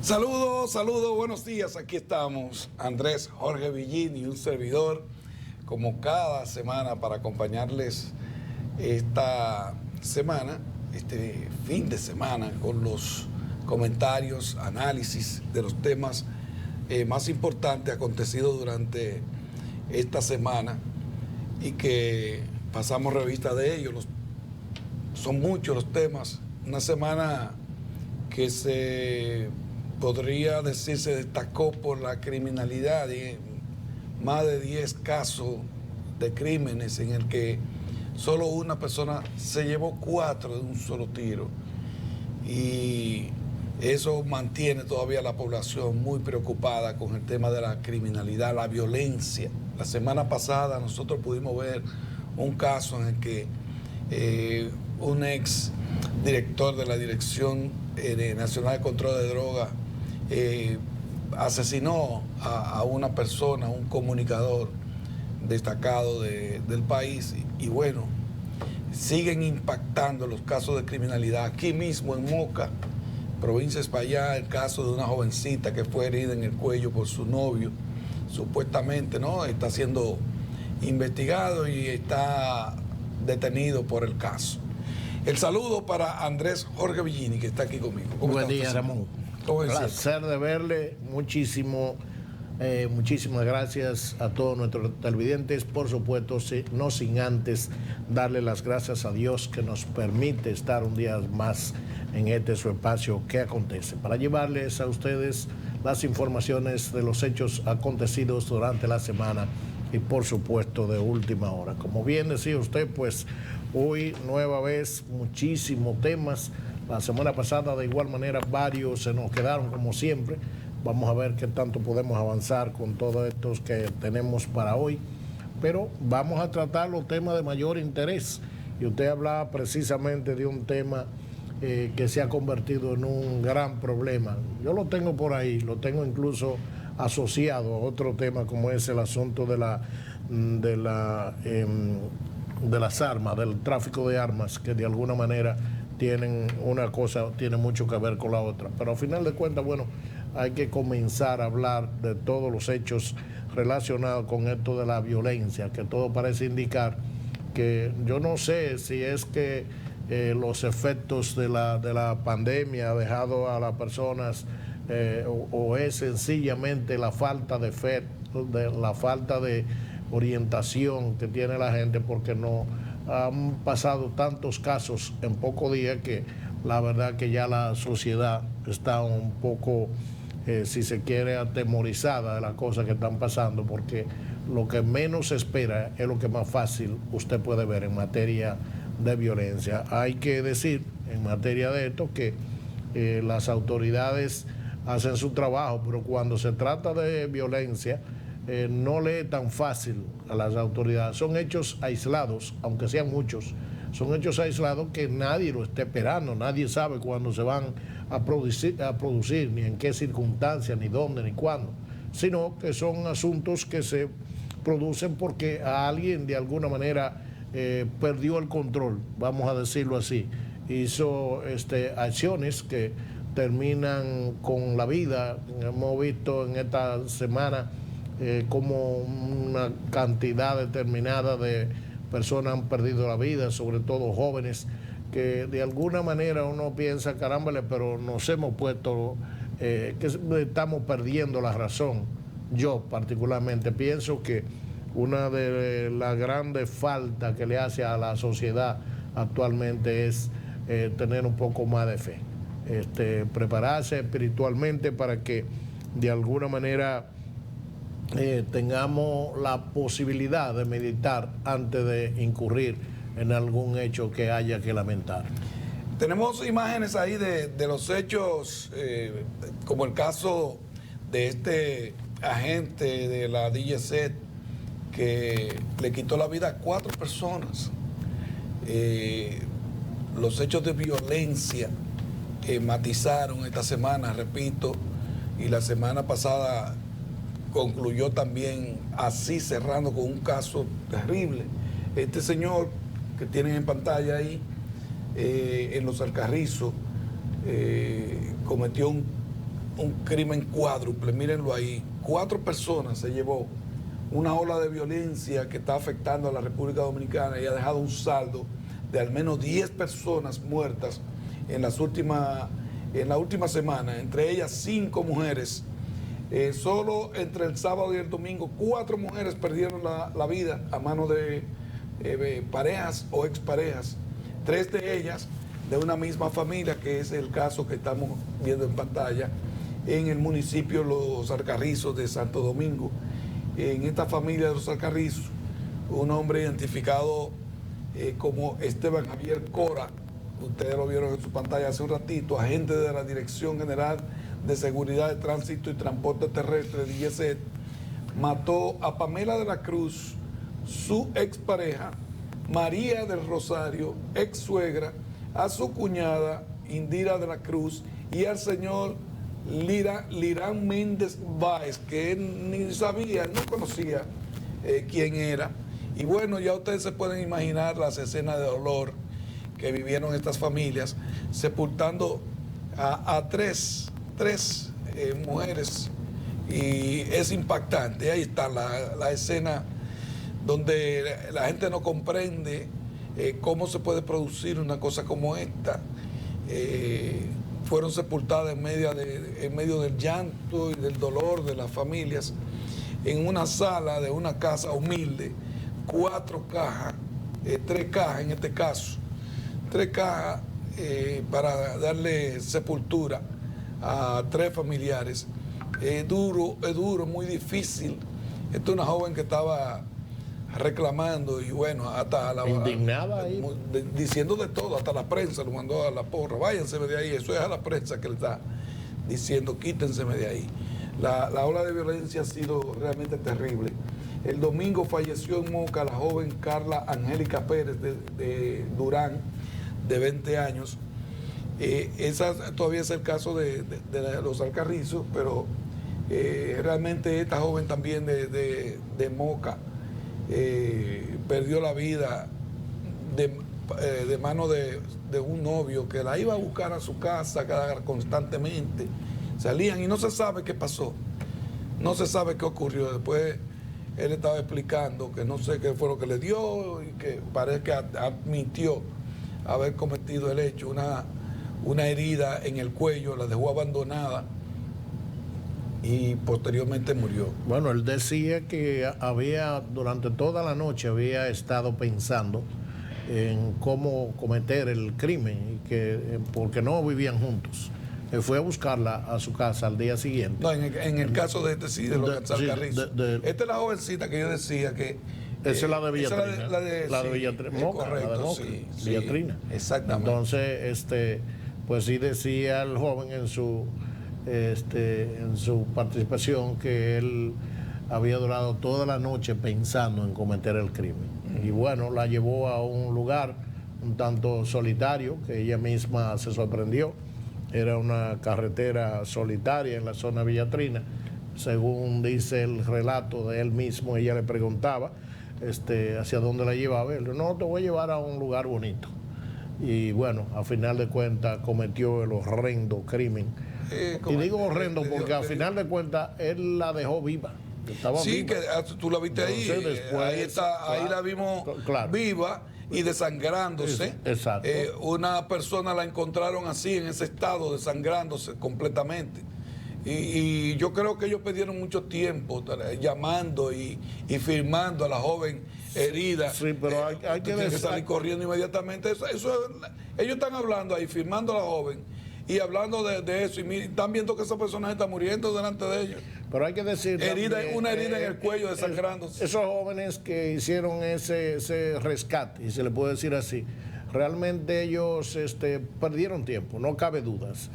Saludos, saludos, buenos días. Aquí estamos, Andrés Jorge Villini, un servidor, como cada semana, para acompañarles esta semana, este fin de semana, con los comentarios, análisis de los temas más importantes acontecidos durante esta semana y que pasamos revista de ellos. Son muchos los temas. Una semana que podría decir se destacó por la criminalidad, más de 10 casos de crímenes en el que solo una persona se llevó 4 de un solo tiro, y eso mantiene todavía a la población muy preocupada con el tema de la criminalidad, la violencia. La semana pasada nosotros pudimos ver un caso en el que un ex director de la Dirección Nacional de Control de Drogas asesinó a una persona, un comunicador destacado del país, y bueno, siguen impactando los casos de criminalidad. Aquí mismo en Moca, provincia de Espaillat, el caso de una jovencita que fue herida en el cuello por su novio, supuestamente, ¿no? Está siendo investigado y está detenido por el caso. El saludo para Andrés Jorge Villini, que está aquí conmigo. Buen día, Ramón. Placer de verle, muchísimas gracias a todos nuestros televidentes. Por supuesto, no sin antes darle las gracias a Dios que nos permite estar un día más en este su espacio ¿Qué acontece?, para llevarles a ustedes las informaciones de los hechos acontecidos durante la semana y por supuesto de última hora. Como bien decía usted, pues hoy nueva vez muchísimos temas. La semana pasada de igual manera varios se nos quedaron como siempre. Vamos a ver qué tanto podemos avanzar con todos estos que tenemos para hoy, pero vamos a tratar los temas de mayor interés. Y usted hablaba precisamente de un tema que se ha convertido en un gran problema. Yo lo tengo por ahí, lo tengo incluso asociado a otro tema como es el asunto de las armas, del tráfico de armas, que de alguna manera tienen una cosa, tiene mucho que ver con la otra. Pero al final de cuentas, bueno, hay que comenzar a hablar de todos los hechos relacionados con esto de la violencia, que todo parece indicar que yo no sé si es que los efectos de la pandemia ha dejado a las personas o es sencillamente la falta de fe, la falta de orientación que tiene la gente, porque no han pasado tantos casos en pocos días que la verdad que ya la sociedad está un poco, si se quiere, atemorizada de las cosas que están pasando, porque lo que menos se espera es lo que más fácil usted puede ver en materia de violencia. Hay que decir en materia de esto que las autoridades hacen su trabajo, pero cuando se trata de violencia no le es tan fácil a las autoridades. Son hechos aislados, aunque sean muchos, son hechos aislados que nadie lo está esperando, nadie sabe cuándo se van a producir, ni en qué circunstancias, ni dónde, ni cuándo, sino que son asuntos que se producen porque a alguien de alguna manera perdió el control, vamos a decirlo así, hizo acciones que terminan con la vida. Hemos visto en esta semana como una cantidad determinada de personas han perdido la vida, sobre todo jóvenes, que de alguna manera uno piensa, caramba, pero nos hemos puesto, que estamos perdiendo la razón. Yo particularmente pienso que una de las grandes faltas que le hace a la sociedad actualmente es tener un poco más de fe, prepararse espiritualmente para que de alguna manera tengamos la posibilidad de meditar antes de incurrir en algún hecho que haya que lamentar. Tenemos imágenes ahí de los hechos, como el caso de este agente de la DGC que le quitó la vida a 4 personas. Los hechos de violencia matizaron esta semana, repito, y la semana pasada concluyó también así, cerrando con un caso terrible. Este señor que tienen en pantalla ahí, en Los Alcarrizos, cometió un un crimen cuádruple, mírenlo ahí. 4 personas se llevó una ola de violencia que está afectando a la República Dominicana y ha dejado un saldo de al menos 10 personas muertas en la última semana, entre ellas 5 mujeres. Solo entre el sábado y el domingo 4 mujeres perdieron la vida a manos de parejas o exparejas, 3 de ellas de una misma familia, que es el caso que estamos viendo en pantalla en el municipio Los Alcarrizos de Santo Domingo. En esta familia de Los Alcarrizos, un hombre identificado como Esteban Javier Cora, ustedes lo vieron en su pantalla hace un ratito, agente de la Dirección General de Seguridad de Tránsito y Transporte Terrestre, DGCET, mató a Pamela de la Cruz, su expareja, María del Rosario, ex suegra, a su cuñada, Indira de la Cruz, y al señor Lirán Méndez Báez, que él ni sabía, no conocía quién era. Y bueno, ya ustedes se pueden imaginar las escenas de dolor que vivieron estas familias, sepultando a tres mujeres, y es impactante. Ahí está la escena donde la gente no comprende cómo se puede producir una cosa como esta. Fueron sepultadas en medio del llanto y del dolor de las familias, en una sala de una casa humilde, 4 cajas, 3 cajas en este caso, 3 cajas para darle sepultura a 3 familiares. Es duro, muy difícil. Esta es una joven que estaba reclamando y bueno, hasta indignada ahí, diciendo de todo, hasta la prensa lo mandó a la porra, váyanse de ahí, eso es a la prensa que le está diciendo, quítense de ahí. La ola de violencia ha sido realmente terrible. El domingo falleció en Moca la joven Carla Angélica Pérez de Durán, de 20 años. Esa todavía es el caso de Los Alcarrizos, pero realmente esta joven también de Moca perdió la vida de mano de un novio que la iba a buscar a su casa constantemente. Salían y no se sabe qué pasó, no se sabe qué ocurrió. Después él estaba explicando que no sé qué fue lo que le dio y que parece que admitió haber cometido el hecho, una herida en el cuello, la dejó abandonada y posteriormente murió. Bueno, él decía que durante toda la noche había estado pensando en cómo cometer el crimen, porque no vivían juntos. Él fue a buscarla a su casa al día siguiente. No, en el caso de este sí, de los Alcarrizos. Esta es la jovencita que yo decía que... Esa es la de Villatrina. La de Villatrina. Moca, correcto, la de Moca, sí, Villatrina. Exactamente. Entonces, pues sí decía el joven en su participación que él había durado toda la noche pensando en cometer el crimen. Y bueno, la llevó a un lugar un tanto solitario, que ella misma se sorprendió. Era una carretera solitaria en la zona Villatrina. Según dice el relato de él mismo, ella le preguntaba hacia dónde la llevaba. Él dijo, no, te voy a llevar a un lugar bonito. Y bueno, a final de cuentas cometió el horrendo crimen. Y digo horrendo porque a final de cuentas él la dejó viva. Estaba sí, viva. que tú la viste ahí. Después, ahí está, claro, ahí la vimos, claro, viva y desangrándose. Exacto. Una persona la encontraron así, en ese estado, desangrándose completamente. Y yo creo que ellos perdieron mucho tiempo llamando y firmando a la joven herida. Sí, pero hay que salir corriendo inmediatamente. Ellos están hablando ahí, firmando a la joven y hablando de eso. Y están viendo que esa persona está muriendo delante de ellos. Pero hay que decir una herida en el cuello, desangrándose. Esos jóvenes que hicieron ese rescate, y se le puede decir así, realmente ellos perdieron tiempo, no cabe dudas.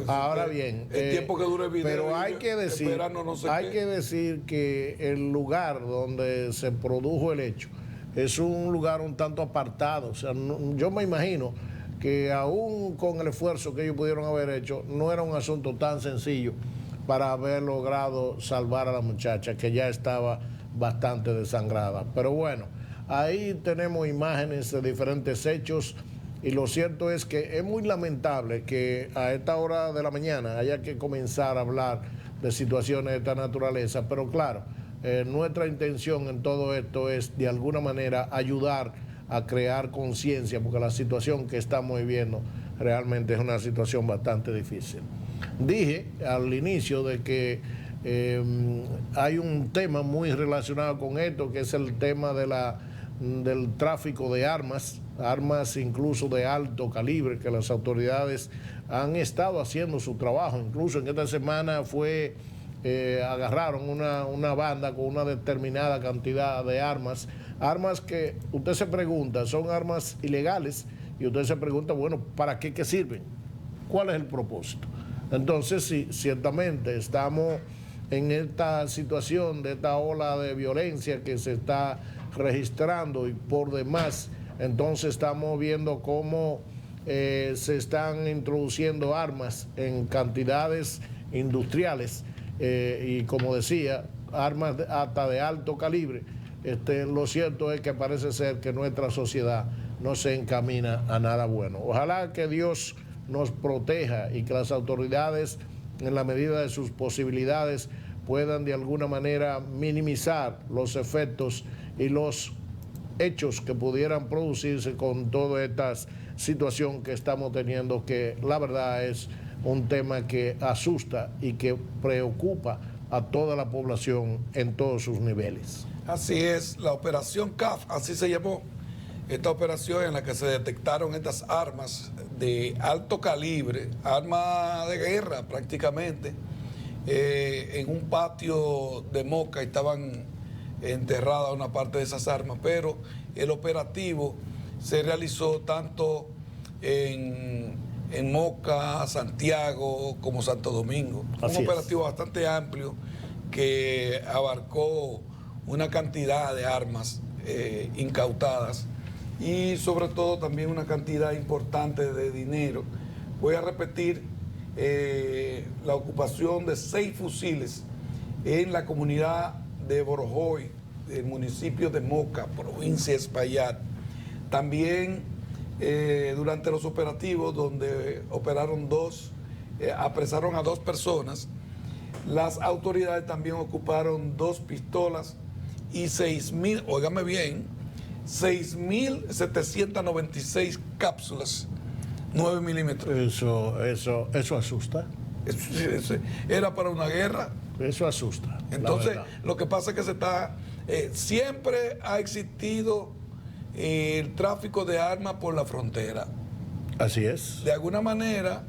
Ahora bien, el tiempo que dura el video, pero hay que decir que el lugar donde se produjo el hecho es un lugar un tanto apartado. O sea, yo me imagino que aún con el esfuerzo que ellos pudieron haber hecho, no era un asunto tan sencillo para haber logrado salvar a la muchacha, que ya estaba bastante desangrada. Pero bueno, ahí tenemos imágenes de diferentes hechos Y lo cierto es que es muy lamentable que a esta hora de la mañana haya que comenzar a hablar de situaciones de esta naturaleza, pero claro, nuestra intención en todo esto es de alguna manera ayudar a crear conciencia, porque la situación que estamos viviendo realmente es una situación bastante difícil. Dije al inicio de que hay un tema muy relacionado con esto, que es el tema del tráfico de armas incluso de alto calibre, que las autoridades han estado haciendo su trabajo. Incluso en esta semana agarraron una banda con una determinada cantidad de armas que usted se pregunta, son armas ilegales, y usted se pregunta, bueno, ¿para qué sirven? ¿Cuál es el propósito? Entonces, sí, ciertamente estamos en esta situación de esta ola de violencia que se está registrando, y por demás, entonces estamos viendo cómo se están introduciendo armas en cantidades industriales, y como decía, armas hasta de alto calibre. Lo cierto es que parece ser que nuestra sociedad no se encamina a nada bueno. Ojalá que Dios nos proteja y que las autoridades, en la medida de sus posibilidades, puedan de alguna manera minimizar los efectos y los hechos que pudieran producirse con toda esta situación que estamos teniendo, que la verdad es un tema que asusta y que preocupa a toda la población en todos sus niveles. Así es, la operación CAF, así se llamó, esta operación en la que se detectaron estas armas de alto calibre, armas de guerra prácticamente, en un patio de Moca estaban enterradas una parte de esas armas, pero el operativo se realizó tanto en Moca, Santiago, como Santo Domingo. Un operativo bastante amplio que abarcó una cantidad de armas incautadas y sobre todo también una cantidad importante de dinero. Voy a repetir la ocupación de 6 fusiles en la comunidad de Borojoy, del municipio de Moca, provincia de Espaillat. También durante los operativos donde apresaron a 2 personas, las autoridades también ocuparon 2 pistolas y 6.000, óigame bien, 6.796 cápsulas 9 milímetros. Eso asusta. Era para una guerra. Eso asusta. Entonces, lo que pasa es que siempre ha existido el tráfico de armas por la frontera. Así es. De alguna manera.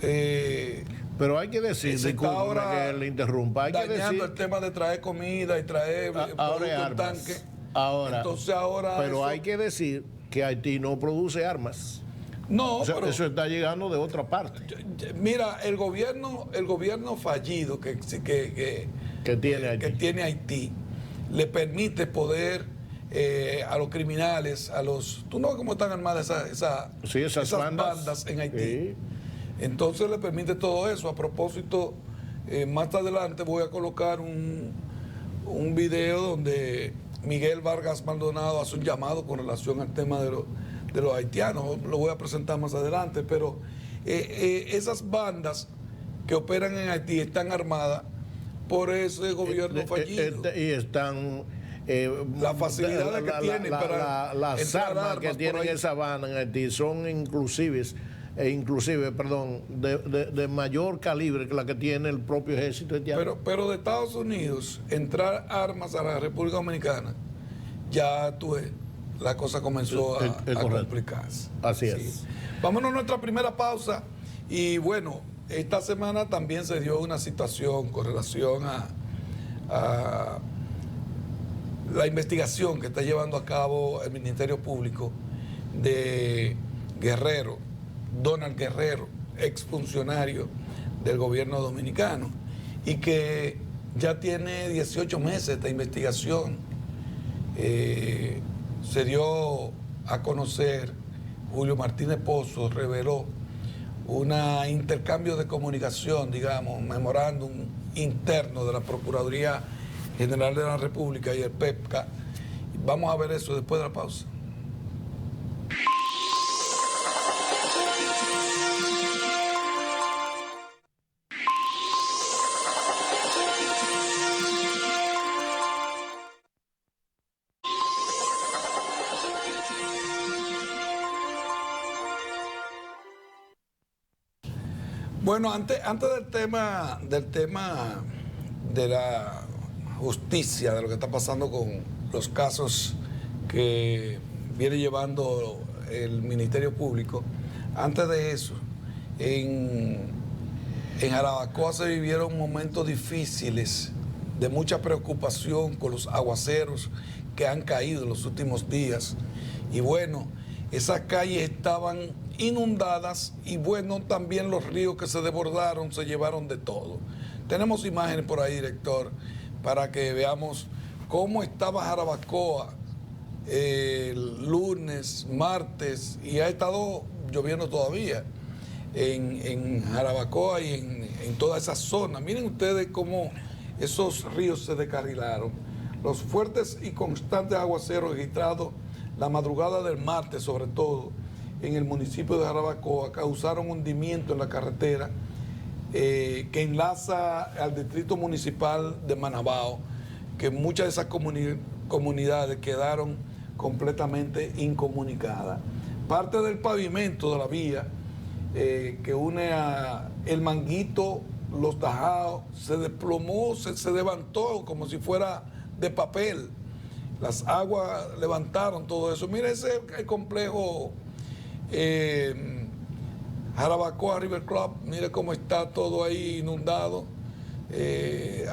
Pero hay que decir, disculpe que le interrumpa, hay que decir el tema de traer comida y traer armas. Tanque. Entonces pero hay que decir que Haití no produce armas. No, o sea, pero eso está llegando de otra parte. Mira, el gobierno fallido que tiene Haití le permite poder a los criminales, tú no ves cómo están armadas esas bandas en Haití. Sí. Entonces le permite todo eso. A propósito, más adelante voy a colocar un video donde Miguel Vargas Maldonado hace un llamado con relación al tema de los haitianos. Lo voy a presentar más adelante, pero esas bandas que operan en Haití están armadas por ese gobierno fallido. Y están... las facilidades que tienen para las armas que tienen esa banda en Haití son inclusive, de mayor calibre que la que tiene el propio ejército haitiano. Pero de Estados Unidos, entrar armas a la República Dominicana, ya la cosa comenzó a complicarse. Así es. Vámonos a nuestra primera pausa. Y bueno, esta semana también se dio una situación con relación a la investigación que está llevando a cabo el Ministerio Público de Guerrero, Donald Guerrero, exfuncionario del gobierno dominicano, y que ya tiene 18 meses esta investigación. Se dio a conocer, Julio Martínez Pozo reveló un intercambio de comunicación, digamos, memorándum interno de la Procuraduría General de la República y el PEPCA. Vamos a ver eso después de la pausa. Bueno, antes del tema de la justicia, de lo que está pasando con los casos que viene llevando el Ministerio Público, antes de eso, en Jarabacoa se vivieron momentos difíciles de mucha preocupación con los aguaceros que han caído en los últimos días. Y bueno, esas calles estaban inundadas y bueno, también los ríos que se desbordaron se llevaron de todo. Tenemos imágenes por ahí, director, para que veamos cómo estaba Jarabacoa el lunes, martes, y ha estado lloviendo todavía en Jarabacoa y en toda esa zona. Miren ustedes cómo esos ríos se descarrilaron. Los fuertes y constantes aguaceros registrados la madrugada del martes, sobre todo en el municipio de Jarabacoa, causaron hundimiento en la carretera que enlaza al distrito municipal de Manabao, que muchas de esas comunidades quedaron completamente incomunicadas. Parte del pavimento de la vía que une a El Manguito, Los Tajados, se desplomó, se levantó como si fuera de papel. Las aguas levantaron todo eso. Mire ese complejo Jarabacoa River Club, mire cómo está todo ahí inundado.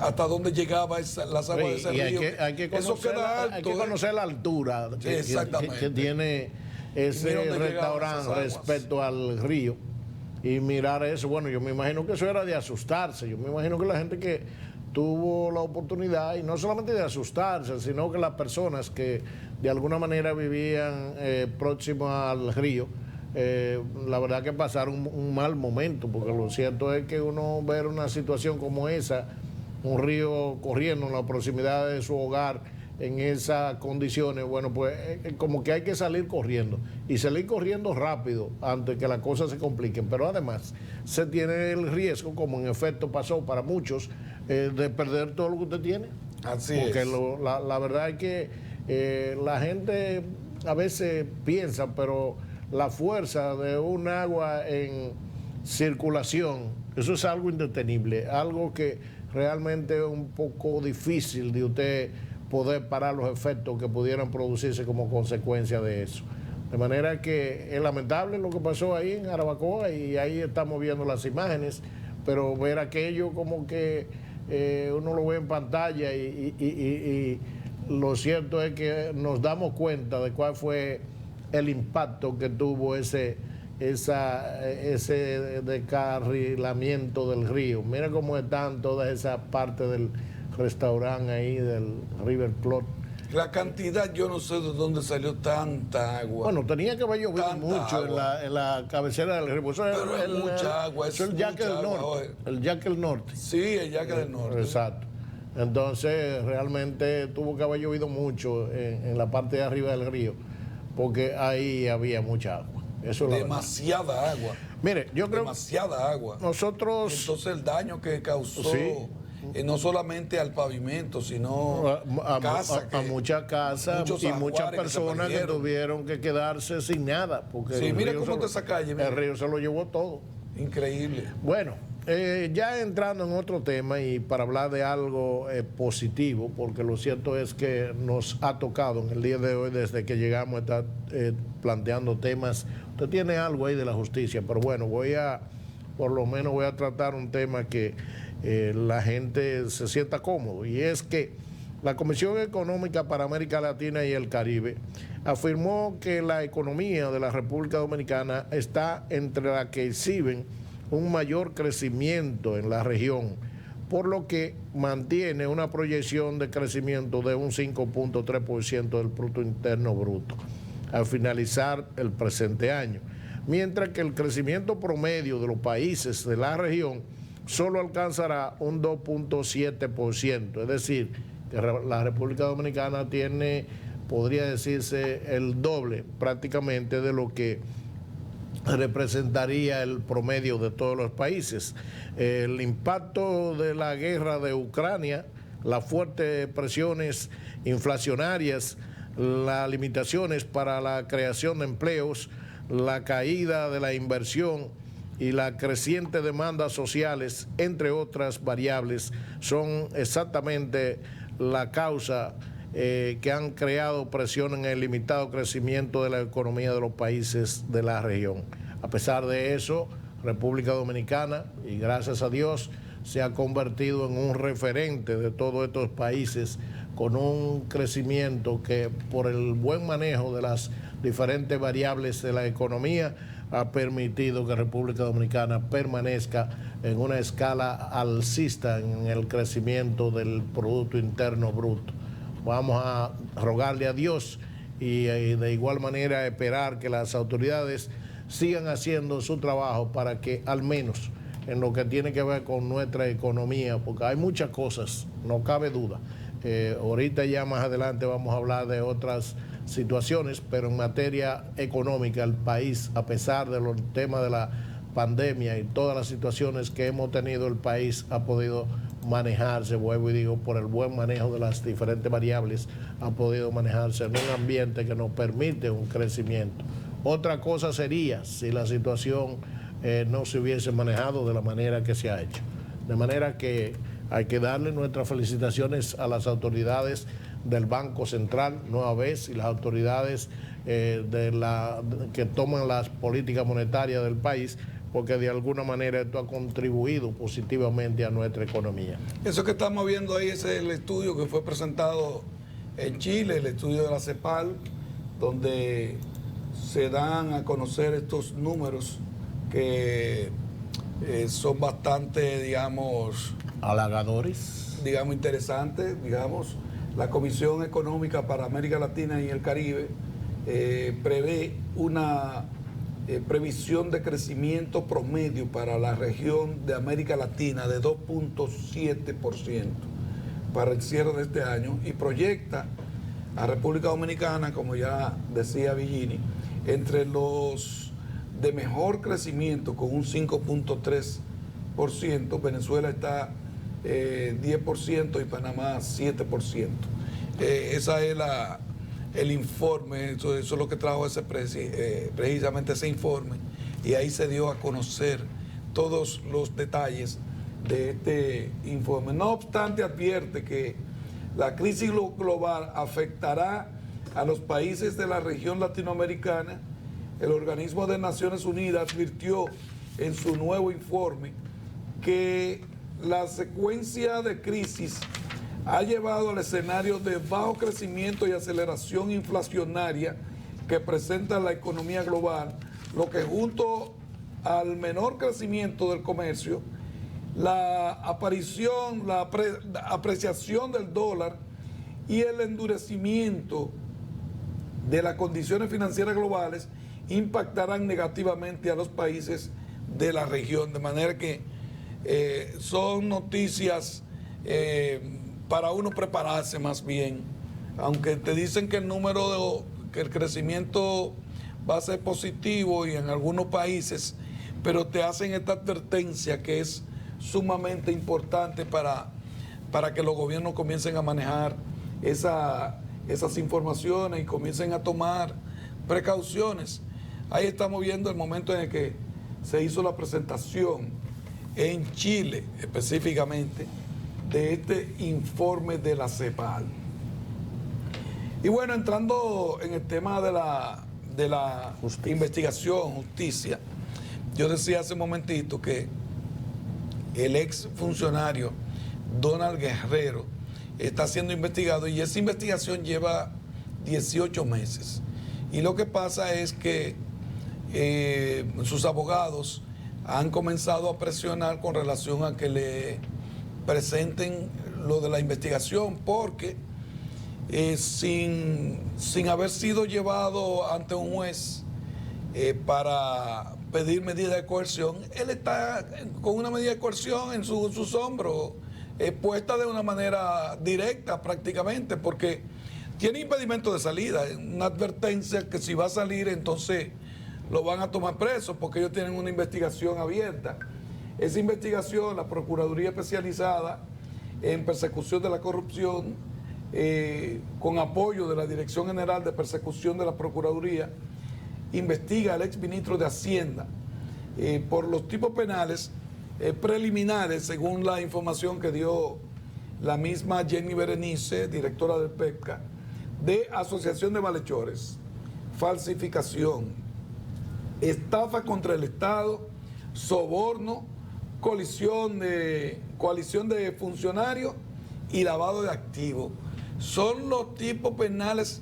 Hasta dónde llegaba las aguas de ese río. Hay que conocer la altura que tiene ese restaurante respecto al río y mirar eso. Bueno, yo me imagino que eso era de asustarse. Yo me imagino que la gente que tuvo la oportunidad, y no solamente de asustarse, sino que las personas que de alguna manera vivían próximas al río, la verdad que pasaron un mal momento, porque lo cierto es que uno ver una situación como esa, un río corriendo en la proximidad de su hogar en esas condiciones, bueno, pues como que hay que salir corriendo y salir corriendo rápido antes que las cosas se compliquen, pero además se tiene el riesgo, como en efecto pasó para muchos, de perder todo lo que usted tiene. Así porque es. La verdad es que la gente a veces piensa, pero la fuerza de un agua en circulación, eso es algo indetenible, algo que realmente es un poco difícil de usted poder parar los efectos que pudieran producirse como consecuencia de eso. De manera que es lamentable lo que pasó ahí en Jarabacoa y ahí estamos viendo las imágenes, pero ver aquello como que uno lo ve en pantalla y lo cierto es que nos damos cuenta de cuál fue el impacto que tuvo ese descarrilamiento del río. Mira cómo están todas esas partes del restaurante ahí del River Club. La cantidad, yo no sé de dónde salió tanta agua. Bueno, tenía que haber llovido mucho en la cabecera del río. Eso es mucha agua. Eso es el Yaque del Norte. El Yaque del Norte. Sí, el Yaque del Norte. Exacto. Entonces, realmente tuvo que haber llovido mucho en la parte de arriba del río, porque ahí había mucha agua. Eso es demasiada agua. Mire, yo creo demasiada agua. Nosotros. Entonces el daño que causó, sí, no solamente al pavimento, sino a muchas casas y muchas personas que tuvieron que quedarse sin nada. Porque sí, mire cómo está esa calle. El río se lo llevó todo. Increíble. Bueno, ya entrando en otro tema y para hablar de algo positivo, porque lo cierto es que nos ha tocado en el día de hoy, desde que llegamos a estar planteando temas. Usted tiene algo ahí de la justicia, pero bueno, por lo menos voy a tratar un tema que la gente se sienta cómodo, y es que la Comisión Económica para América Latina y el Caribe afirmó que la economía de la República Dominicana está entre las que exhiben un mayor crecimiento en la región, por lo que mantiene una proyección de crecimiento de un 5.3% del Producto Interno Bruto al finalizar el presente año, mientras que el crecimiento promedio de los países de la región solo alcanzará un 2.7%, es decir, que la República Dominicana tiene, podría decirse, el doble prácticamente de lo que representaría el promedio de todos los países. El impacto de la guerra de Ucrania, las fuertes presiones inflacionarias, las limitaciones para la creación de empleos, la caída de la inversión, y la creciente demanda sociales, entre otras variables, son exactamente la causa que han creado presión en el limitado crecimiento de la economía de los países de la región. A pesar de eso, República Dominicana, y gracias a Dios, se ha convertido en un referente de todos estos países con un crecimiento que, por el buen manejo de las diferentes variables de la economía, ha permitido que República Dominicana permanezca en una escala alcista en el crecimiento del Producto Interno Bruto. Vamos a rogarle a Dios y de igual manera esperar que las autoridades sigan haciendo su trabajo para que al menos en lo que tiene que ver con nuestra economía, porque hay muchas cosas, no cabe duda. Ahorita ya más adelante vamos a hablar de otras situaciones, pero en materia económica el país, a pesar de los temas de la pandemia y todas las situaciones que hemos tenido, el país ha podido manejarse, vuelvo y digo, por el buen manejo de las diferentes variables, ha podido manejarse en un ambiente que nos permite un crecimiento. Otra cosa sería si la situación no se hubiese manejado de la manera que se ha hecho. De manera que hay que darle nuestras felicitaciones a las autoridades del Banco Central, nueva vez, y las autoridades que toman las políticas monetarias del país, porque de alguna manera esto ha contribuido positivamente a nuestra economía. Eso que estamos viendo ahí es el estudio que fue presentado en Chile, el estudio de la CEPAL, donde se dan a conocer estos números que son bastante, digamos, halagadores, digamos, interesantes. Digamos, la Comisión Económica para América Latina y el Caribe prevé una previsión de crecimiento promedio para la región de América Latina de 2.7% para el cierre de este año, y proyecta a República Dominicana, como ya decía Villini, entre los de mejor crecimiento con un 5.3%, Venezuela está 10% y Panamá 7%. Esa es el informe, eso es lo que trajo precisamente ese informe, y ahí se dio a conocer todos los detalles de este informe. No obstante, advierte que la crisis global afectará a los países de la región latinoamericana. El Organismo de Naciones Unidas advirtió en su nuevo informe que la secuencia de crisis ha llevado al escenario de bajo crecimiento y aceleración inflacionaria que presenta la economía global, lo que junto al menor crecimiento del comercio, la aparición, la apreciación del dólar y el endurecimiento de las condiciones financieras globales impactarán negativamente a los países de la región, de manera que son noticias para uno prepararse más bien, aunque te dicen que que el crecimiento va a ser positivo y en algunos países, pero te hacen esta advertencia que es sumamente importante para que los gobiernos comiencen a manejar esas informaciones y comiencen a tomar precauciones. Ahí estamos viendo el momento en el que se hizo la presentación en Chile específicamente de este informe de la CEPAL. Y bueno, entrando en el tema de la investigación, justicia, yo decía hace un momentito que el ex funcionario Donald Guerrero está siendo investigado, y esa investigación lleva 18 meses. Y lo que pasa es que sus abogados han comenzado a presionar con relación a que le presenten lo de la investigación, porque sin haber sido llevado ante un juez para pedir medida de coerción, él está con una medida de coerción en sus hombros, puesta de una manera directa prácticamente, porque tiene impedimento de salida, una advertencia que si va a salir entonces lo van a tomar preso, porque ellos tienen una investigación abierta. Esa investigación, la Procuraduría Especializada en Persecución de la Corrupción, con apoyo de la Dirección General de Persecución de la Procuraduría, investiga al exministro de Hacienda, por los tipos penales preliminares, según la información que dio la misma Jenny Berenice, directora del PEPCA, de asociación de malhechores, falsificación, estafa contra el Estado, soborno, coalición de funcionarios y lavado de activos. Son los tipos penales,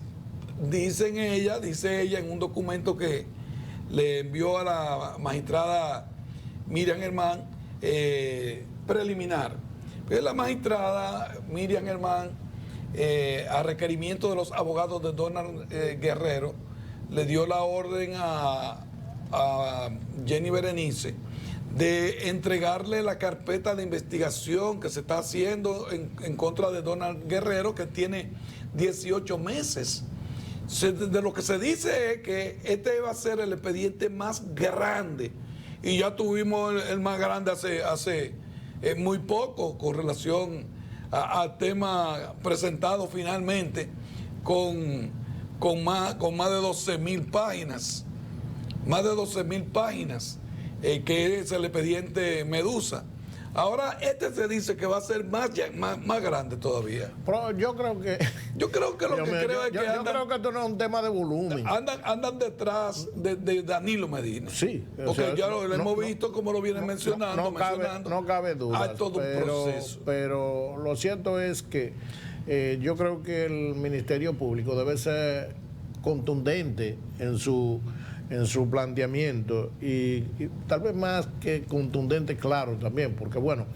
dice ella en un documento que le envió a la magistrada Miriam Germán, preliminar. Pero la magistrada Miriam Germán, a requerimiento de los abogados de Donald Guerrero, le dio la orden a Jenny Berenice de entregarle la carpeta de investigación que se está haciendo en contra de Donald Guerrero, que tiene 18 meses. De lo que se dice es que este va a ser el expediente más grande, y ya tuvimos el más grande hace muy poco con relación al tema presentado finalmente con más de 12,000 páginas. Más de 12,000 páginas, que es el expediente Medusa. Ahora se dice que va a ser más grande todavía. Pero yo creo que yo creo que creo que esto no es un tema de volumen. Andan detrás de Danilo Medina. Sí. Porque ya lo hemos visto como lo vienen mencionando. No cabe duda. Hay todo un proceso. Pero lo cierto es que yo creo que el Ministerio Público debe ser contundente en su planteamiento y tal vez más que contundente, claro también, porque bueno,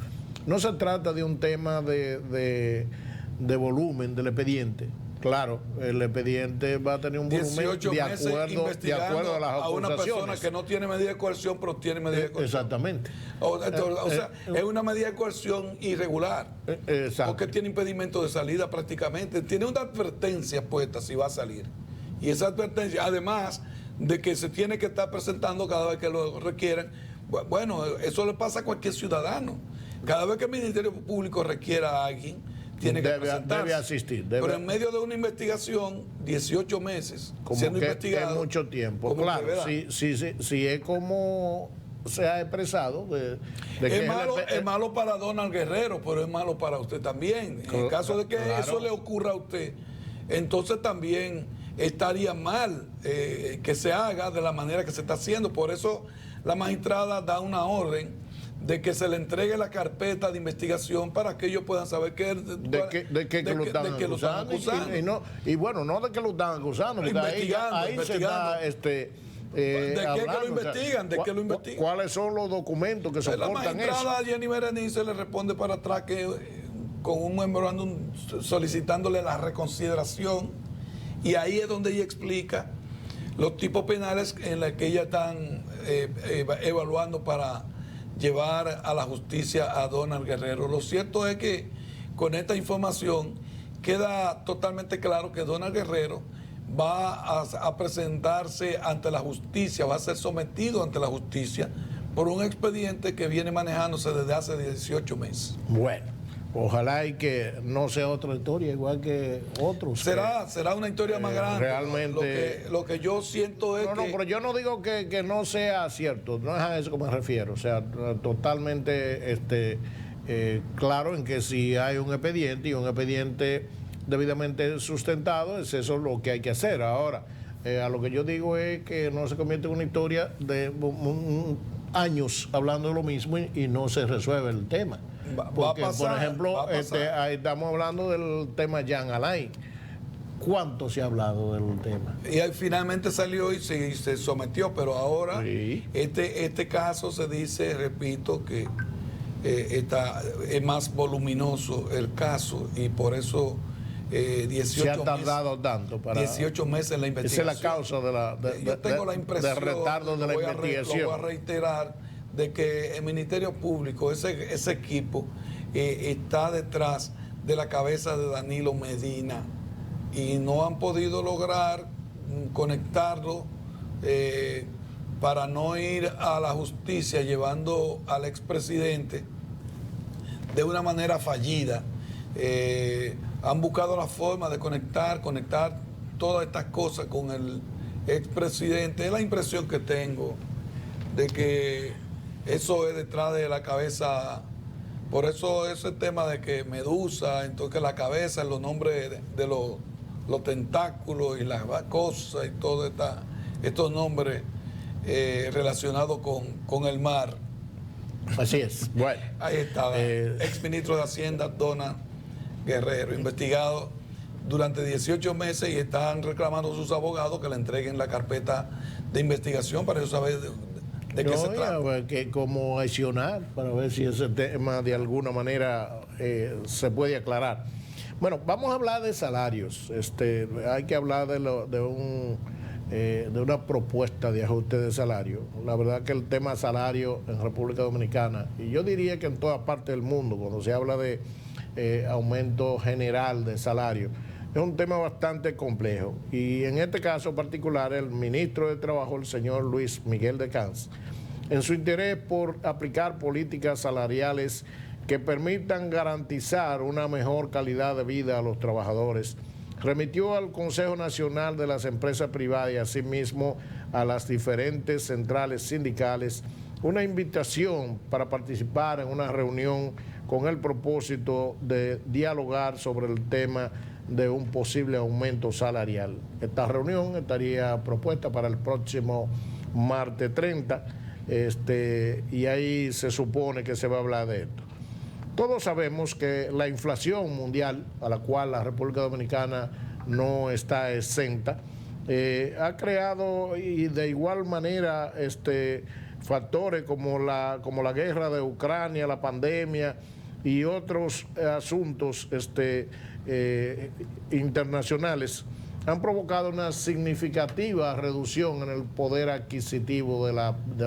no se trata de un tema de volumen del expediente. Claro, el expediente va a tener un volumen de acuerdo a las acusaciones. A una persona que no tiene medida de coerción, pero tiene medida de coerción. Exactamente. O sea, es una medida de coerción irregular. Exacto. Porque tiene impedimento de salida prácticamente. Tiene una advertencia puesta si va a salir. Y esa advertencia, además de que se tiene que estar presentando cada vez que lo requieran, bueno, eso le pasa a cualquier ciudadano. Cada vez que el Ministerio Público requiera a alguien, tiene que presentarse. Debe asistir. Pero en medio de una investigación, 18 meses siendo investigado. Es mucho tiempo. Claro, si es como se ha expresado. Es malo para Donald Guerrero, pero es malo para usted también. En el caso de que eso le ocurra a usted, entonces también estaría mal que se haga de la manera que se está haciendo. Por eso la magistrada da una orden de que se le entregue la carpeta de investigación para que ellos puedan saber de qué lo están acusando. Y bueno, no de que lo están acusando, porque ahí se está ¿De qué que lo investigan? ¿De qué lo investigan? ¿Cuáles son los documentos que soportan eso? La magistrada Jenny Berenice le responde para atrás con un memorándum solicitándole la reconsideración, y ahí es donde ella explica los tipos penales en los que ella están evaluando para llevar a la justicia a Donald Guerrero. Lo cierto es que con esta información queda totalmente claro que Donald Guerrero va a presentarse ante la justicia, va a ser sometido ante la justicia por un expediente que viene manejándose desde hace 18 meses. Bueno, ojalá y que no sea otra historia igual que otros. Será una historia más grande. Realmente. Lo que yo siento es que... No, pero yo no digo que no sea cierto, no es a eso que me refiero. O sea, totalmente claro en que si hay un expediente y un expediente debidamente sustentado, es eso lo que hay que hacer. Ahora, a lo que yo digo es que no se convierte en una historia de años hablando de lo mismo y no se resuelve el tema. Porque, por ejemplo, ahí estamos hablando del tema Jean Alain. ¿Cuánto se ha hablado del tema? Y finalmente salió y se sometió, pero ahora sí. Este caso se dice, repito, que es más voluminoso el caso y por eso 18 se ha tardado meses, tanto para 18 meses en la investigación. Esa es la causa yo tengo la impresión del retardo de la investigación. Lo voy a reiterar, de que el Ministerio Público, ese equipo, está detrás de la cabeza de Danilo Medina y no han podido lograr conectarlo para no ir a la justicia llevando al expresidente de una manera fallida. Han buscado la forma de conectar todas estas cosas con el expresidente. Es la impresión que tengo. de que eso es detrás de la cabeza. Por eso ese tema de que Medusa, entonces que la cabeza, los nombres de los tentáculos y las cosas y todos estos nombres relacionados con el mar. Así es. Bueno. Ahí está, ex ministro de Hacienda, Donald Guerrero, investigado durante 18 meses y están reclamando a sus abogados que le entreguen la carpeta de investigación para ellos saber de qué se trata. Que como accionar para ver si ese tema de alguna manera se puede aclarar. Bueno, vamos a hablar de salarios. Hay que hablar de una propuesta de ajuste de salario. La verdad que el tema salario en República Dominicana, y yo diría que en toda parte del mundo, cuando se habla de aumento general de salario, es un tema bastante complejo. Y en este caso particular, el ministro de Trabajo, el señor Luis Miguel de Camps, en su interés por aplicar políticas salariales que permitan garantizar una mejor calidad de vida a los trabajadores, remitió al Consejo Nacional de las Empresas Privadas y asimismo a las diferentes centrales sindicales una invitación para participar en una reunión con el propósito de dialogar sobre el tema de un posible aumento salarial. Esta reunión estaría propuesta para el próximo martes 30, y ahí se supone que se va a hablar de esto. Todos sabemos que la inflación mundial, a la cual la República Dominicana no está exenta, ha creado y de igual manera factores como la guerra de Ucrania, la pandemia y otros asuntos internacionales han provocado una significativa reducción en el poder adquisitivo de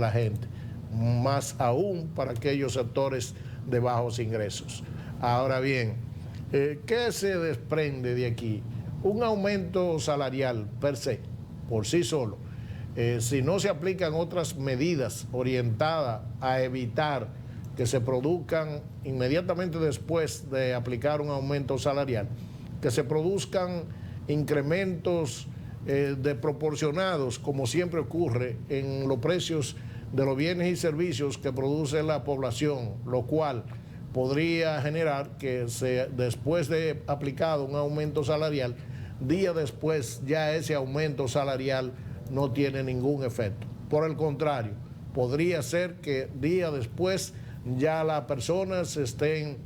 la gente, más aún para aquellos sectores de bajos ingresos. Ahora bien, ¿qué se desprende de aquí? Un aumento salarial per se, por sí solo, si no se aplican otras medidas orientadas a evitar que se produzcan inmediatamente después de aplicar un aumento salarial, que se produzcan incrementos desproporcionados, como siempre ocurre en los precios de los bienes y servicios que produce la población, lo cual podría generar que después de aplicado un aumento salarial, día después ya ese aumento salarial no tiene ningún efecto. Por el contrario, podría ser que día después ya las personas estén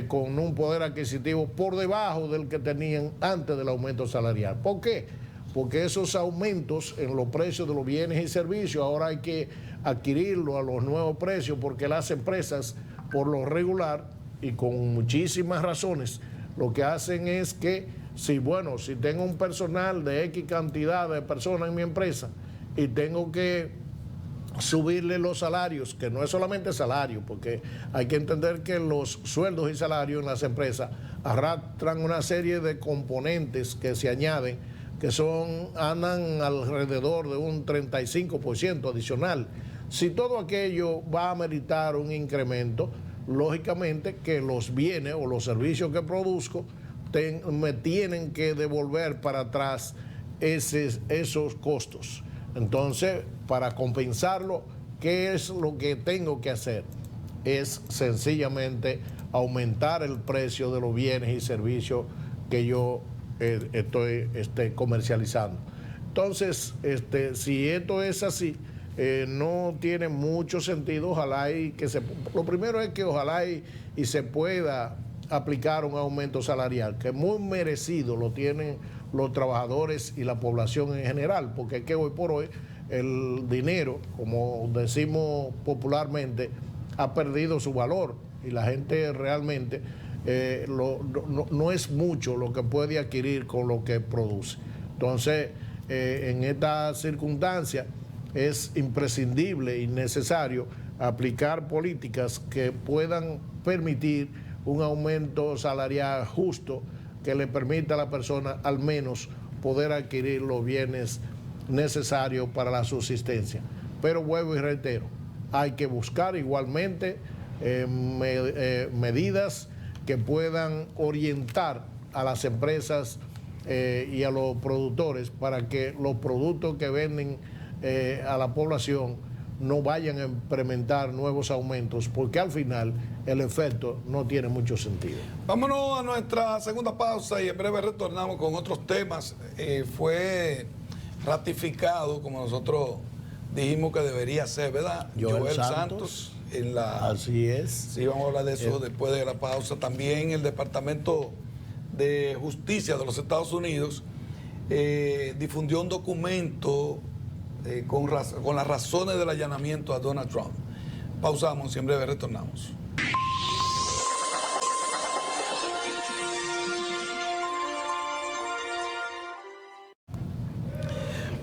con un poder adquisitivo por debajo del que tenían antes del aumento salarial. ¿Por qué? Porque esos aumentos en los precios de los bienes y servicios ahora hay que adquirirlo a los nuevos precios, porque las empresas, por lo regular y con muchísimas razones, lo que hacen es que si tengo un personal de X cantidad de personas en mi empresa y tengo que subirle los salarios, que no es solamente salario, porque hay que entender que los sueldos y salarios en las empresas arrastran una serie de componentes que se añaden, que andan alrededor de un 35% adicional. Si todo aquello va a meritar un incremento, lógicamente que los bienes o los servicios que produzco me tienen que devolver para atrás esos costos. Entonces, para compensarlo, ¿qué es lo que tengo que hacer? Es sencillamente aumentar el precio de los bienes y servicios que yo estoy comercializando. Entonces, si esto es así, no tiene mucho sentido. Ojalá lo primero es que ojalá y se pueda aplicar un aumento salarial, que muy merecido lo tienen los trabajadores y la población en general, porque es que hoy por hoy el dinero, como decimos popularmente, ha perdido su valor y la gente realmente no es mucho lo que puede adquirir con lo que produce. Entonces, en esta circunstancia es imprescindible y necesario aplicar políticas que puedan permitir un aumento salarial justo que le permita a la persona al menos poder adquirir los bienes necesarios para la subsistencia. Pero vuelvo y reitero, hay que buscar igualmente medidas que puedan orientar a las empresas y a los productores para que los productos que venden a la población no vayan a implementar nuevos aumentos, porque al final el efecto no tiene mucho sentido. Vámonos a nuestra segunda pausa y en breve retornamos con otros temas. Fue ratificado, como nosotros dijimos que debería ser, ¿verdad? Joel Santos en la... Así es. Sí, vamos a hablar de eso después de la pausa. También el Departamento de Justicia de los Estados Unidos difundió un documento con las razones del allanamiento a Donald Trump. Pausamos y en breve retornamos.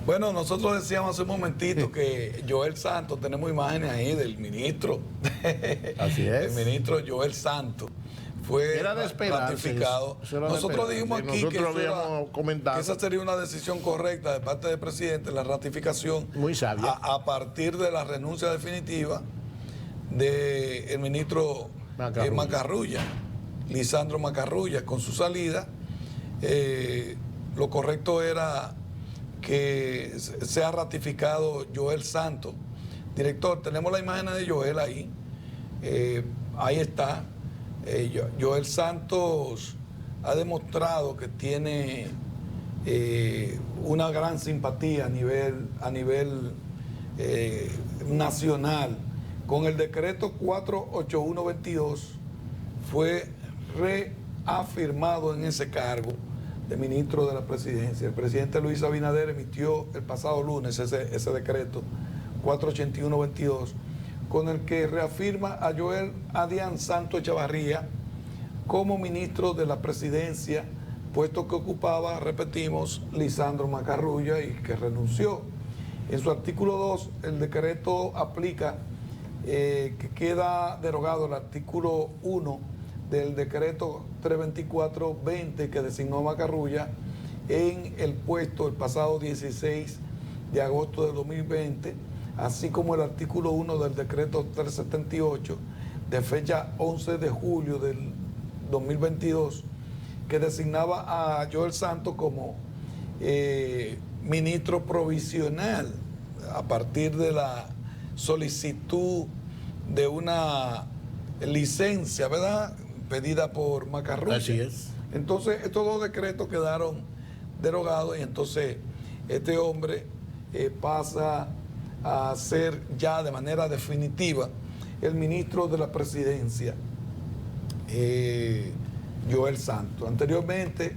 Bueno, nosotros decíamos hace un momentito que Joel Santos, tenemos imágenes ahí del ministro. Así es. El ministro Joel Santos fue ratificado. Nosotros dijimos aquí que esa sería una decisión correcta de parte del presidente, la ratificación. Muy sabia. A partir de la renuncia definitiva del ministro Macarrulla, Lisandro Macarrulla. Con su salida, lo correcto era que sea ratificado Joel Santos. Director, tenemos la imagen de Joel ahí. Ahí está. Joel Santos ha demostrado que tiene una gran simpatía a nivel nacional. Con el decreto 48122 fue reafirmado en ese cargo de ministro de la presidencia. El presidente Luis Abinader emitió el pasado lunes ese decreto 48122, con el que reafirma a Joel Adrián Santos Echavarría como ministro de la presidencia, puesto que ocupaba, repetimos, Lisandro Macarrulla, y que renunció. En su artículo 2, el decreto aplica que queda derogado el artículo 1 del decreto 324-20 que designó a Macarrulla en el puesto el pasado 16 de agosto de 2020, así como el artículo 1 del decreto 378 de fecha 11 de julio del 2022, que designaba a Joel Santos como ministro provisional a partir de la solicitud de una licencia, ¿verdad?, pedida por Macarrulla. Así es. Entonces, estos dos decretos quedaron derogados y entonces este hombre pasa a ser ya de manera definitiva el ministro de la presidencia, Joel Santos. Anteriormente,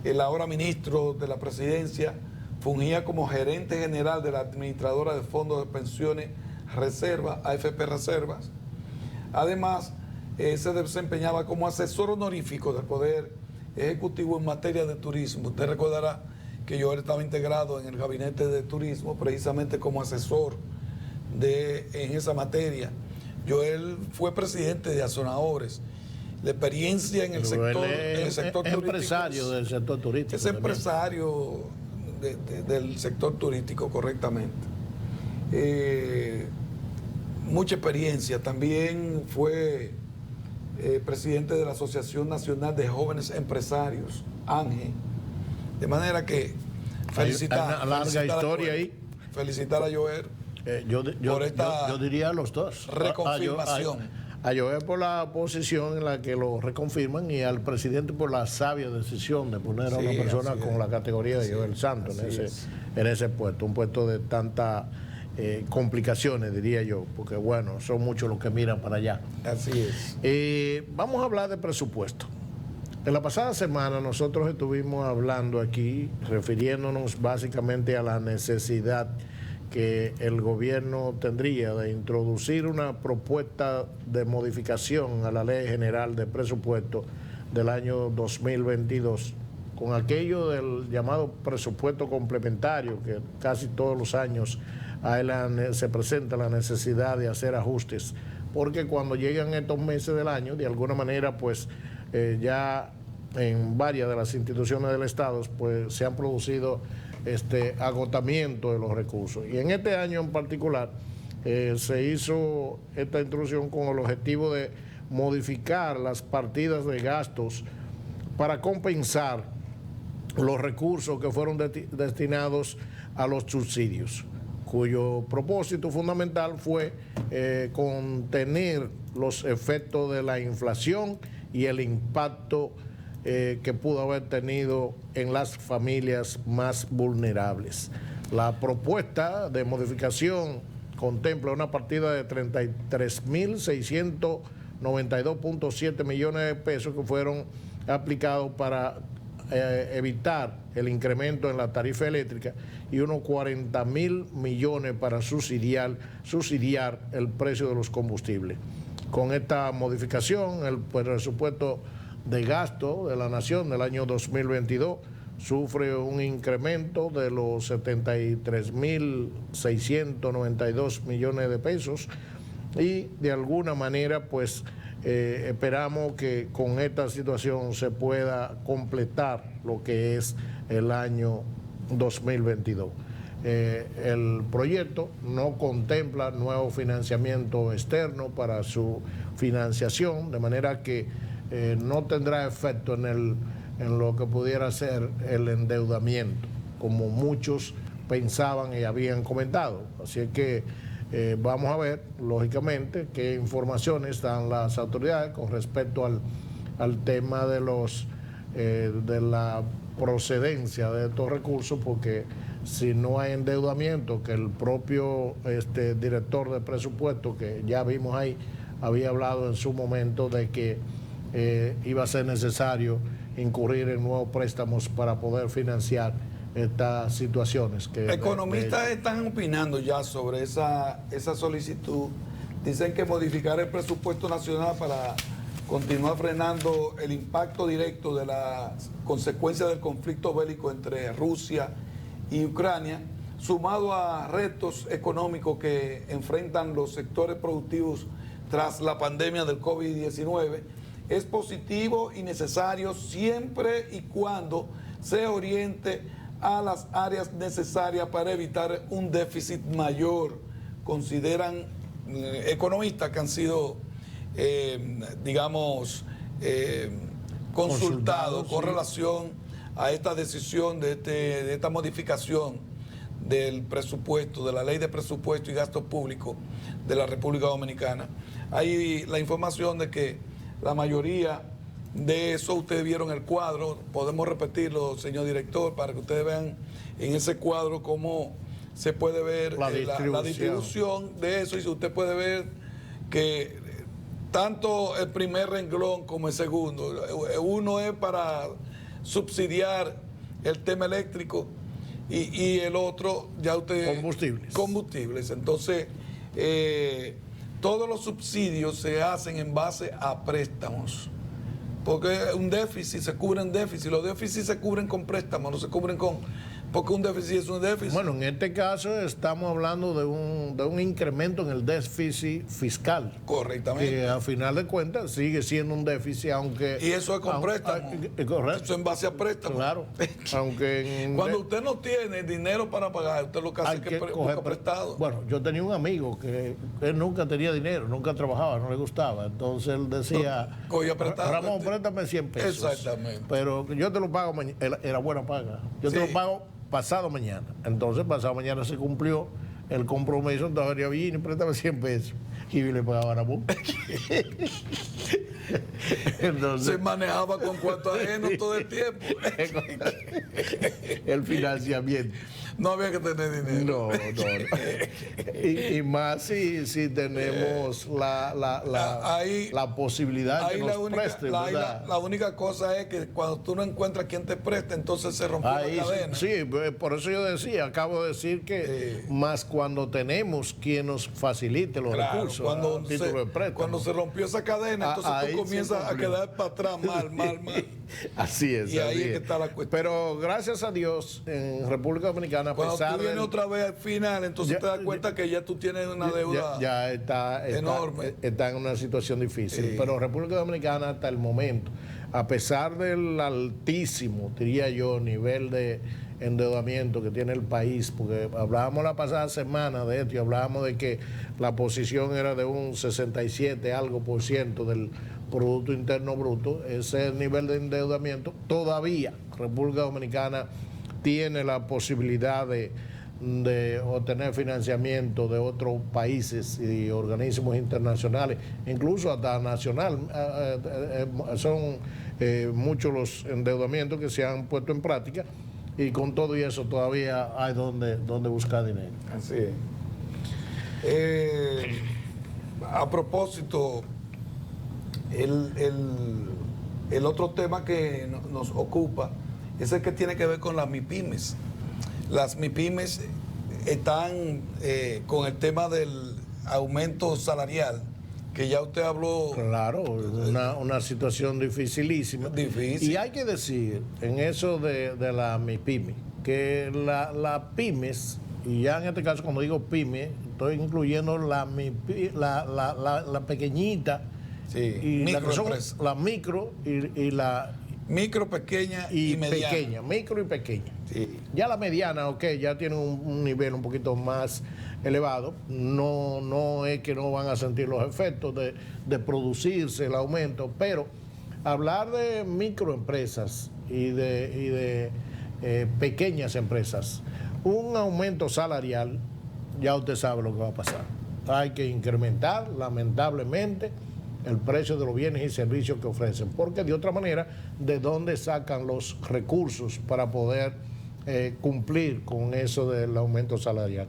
el ahora ministro de la presidencia fungía como gerente general de la administradora de fondos de pensiones Reservas, AFP Reservas. Además, se desempeñaba como asesor honorífico del Poder Ejecutivo en materia de turismo. Usted recordará que Joel estaba integrado en el gabinete de turismo precisamente como asesor en esa materia. Joel fue presidente de Azonadores. La experiencia en el sector turístico. Empresario del sector turístico. Es empresario del sector turístico, correctamente. Mucha experiencia. También fue presidente de la Asociación Nacional de Jóvenes Empresarios, ANGE. De manera que felicitar a Joel yo diría a los dos. Reconfirmación. A Joel por la posición en la que lo reconfirman y al presidente por la sabia decisión de poner a una persona con la categoría de Joel Santos en ese puesto, un puesto de tantas complicaciones, diría yo, porque bueno, son muchos los que miran para allá. Así es. Vamos a hablar de presupuesto. En la pasada semana nosotros estuvimos hablando aquí, refiriéndonos básicamente a la necesidad que el gobierno tendría de introducir una propuesta de modificación a la Ley General de Presupuesto del año 2022, con aquello del llamado presupuesto complementario, que casi todos los años a él se presenta la necesidad de hacer ajustes, porque cuando llegan estos meses del año, de alguna manera, pues ya en varias de las instituciones del Estado, pues se han producido agotamiento de los recursos. Y en este año en particular se hizo esta introducción con el objetivo de modificar las partidas de gastos para compensar los recursos que fueron destinados a los subsidios. cuyo propósito fundamental fue contener los efectos de la inflación y el impacto que pudo haber tenido en las familias más vulnerables. La propuesta de modificación contempla una partida de 33.692.7 millones de pesos que fueron aplicados para evitar el incremento en la tarifa eléctrica y unos 40.000 millones para subsidiar el precio de los combustibles. Con esta modificación, el presupuesto de gasto de la Nación del año 2022 sufre un incremento de los 73.692 millones de pesos y de alguna manera pues esperamos que con esta situación se pueda completar lo que es el año 2022. El proyecto no contempla nuevo financiamiento externo para su financiación, de manera que no tendrá efecto en lo que pudiera ser el endeudamiento, como muchos pensaban y habían comentado. Así que vamos a ver, lógicamente, qué informaciones dan las autoridades con respecto al tema de la procedencia de estos recursos, porque si no hay endeudamiento, que el propio director de presupuesto, que ya vimos ahí, había hablado en su momento de que iba a ser necesario incurrir en nuevos préstamos para poder financiar estas situaciones. Economistas están opinando ya sobre esa solicitud. Dicen que modificar el presupuesto nacional para continuar frenando el impacto directo de las consecuencias del conflicto bélico entre Rusia y Ucrania, sumado a retos económicos que enfrentan los sectores productivos tras la pandemia del COVID-19, es positivo y necesario siempre y cuando se oriente a las áreas necesarias para evitar un déficit mayor. Consideran economistas que han sido, consultados con relación a esta decisión de esta modificación del presupuesto, de la ley de presupuesto y gasto público de la República Dominicana. Hay la información de que la mayoría de eso, ustedes vieron el cuadro, podemos repetirlo, señor director, para que ustedes vean en ese cuadro cómo se puede ver la distribución de eso, y usted puede ver que tanto el primer renglón como el segundo, uno es para subsidiar el tema eléctrico y el otro, ya usted... Combustibles. Entonces, todos los subsidios se hacen en base a préstamos. Porque un déficit se cubre en déficit, los déficits se cubren con préstamos, no se cubren con... Porque un déficit es un déficit. Bueno, en este caso estamos hablando de un incremento en el déficit fiscal. Correctamente. Que a final de cuentas sigue siendo un déficit, aunque... Y eso es con préstamo. Correcto. Eso en base a préstamo. Claro. Aunque cuando usted no tiene dinero para pagar, usted lo que hace es que busca prestado. Bueno, yo tenía un amigo que él nunca tenía dinero, nunca trabajaba, no le gustaba. Entonces él decía, Ramón, préstame 100 pesos. Exactamente. Pero yo te lo pago mañana. Era buena paga. Yo te lo pago pasado mañana. Entonces, pasado mañana se cumplió el compromiso, entonces venía bien y préstame 100 pesos. Y le pagaba a Ramón. Entonces, se manejaba con cuarto ajeno todo el tiempo. El financiamiento. No había que tener dinero. No. Y más si tenemos la posibilidad de que nos presten. La única cosa es que cuando tú no encuentras quien te preste, entonces se rompió la cadena. Sí, por eso yo decía, acabo de decir que más cuando tenemos quien nos facilite los recursos. Cuando se rompió esa cadena, entonces tú comienzas a quedar para atrás mal. Así es. Y ahí es que está la cuestión. Pero gracias a Dios, en República Dominicana, cuando tú vienes otra vez al final, entonces te das cuenta que ya tú tienes una deuda enorme. Está en una situación difícil. Sí. Pero República Dominicana hasta el momento, a pesar del altísimo, diría yo, nivel de endeudamiento que tiene el país, porque hablábamos la pasada semana de esto y hablábamos de que la posición era de un 67 algo % del Producto Interno Bruto, ese nivel de endeudamiento, todavía República Dominicana tiene la posibilidad de de obtener financiamiento de otros países y organismos internacionales, incluso hasta nacional. Son muchos los endeudamientos que se han puesto en práctica y con todo y eso todavía hay donde buscar dinero. Así es. A propósito, el otro tema que nos ocupa es el que tiene que ver con las MIPYMES. Las MIPYMES están con el tema del aumento salarial, que ya usted habló. Claro, una situación dificilísima. Difícil. Y hay que decir, en eso de la MIPYME, que la pymes, y ya en este caso cuando digo pyme, estoy incluyendo la pequeñita, Sí, y la que son microempresa. la micro y la Micro, pequeña y mediana. pequeña, micro y pequeña. Sí. Ya la mediana, ok, ya tiene un nivel un poquito más elevado. No es que no van a sentir los efectos de producirse el aumento, pero hablar de microempresas y de pequeñas empresas, un aumento salarial, ya usted sabe lo que va a pasar. Hay que incrementar, lamentablemente, el precio de los bienes y servicios que ofrecen, porque de otra manera, ¿de dónde sacan los recursos para poder cumplir con eso del aumento salarial?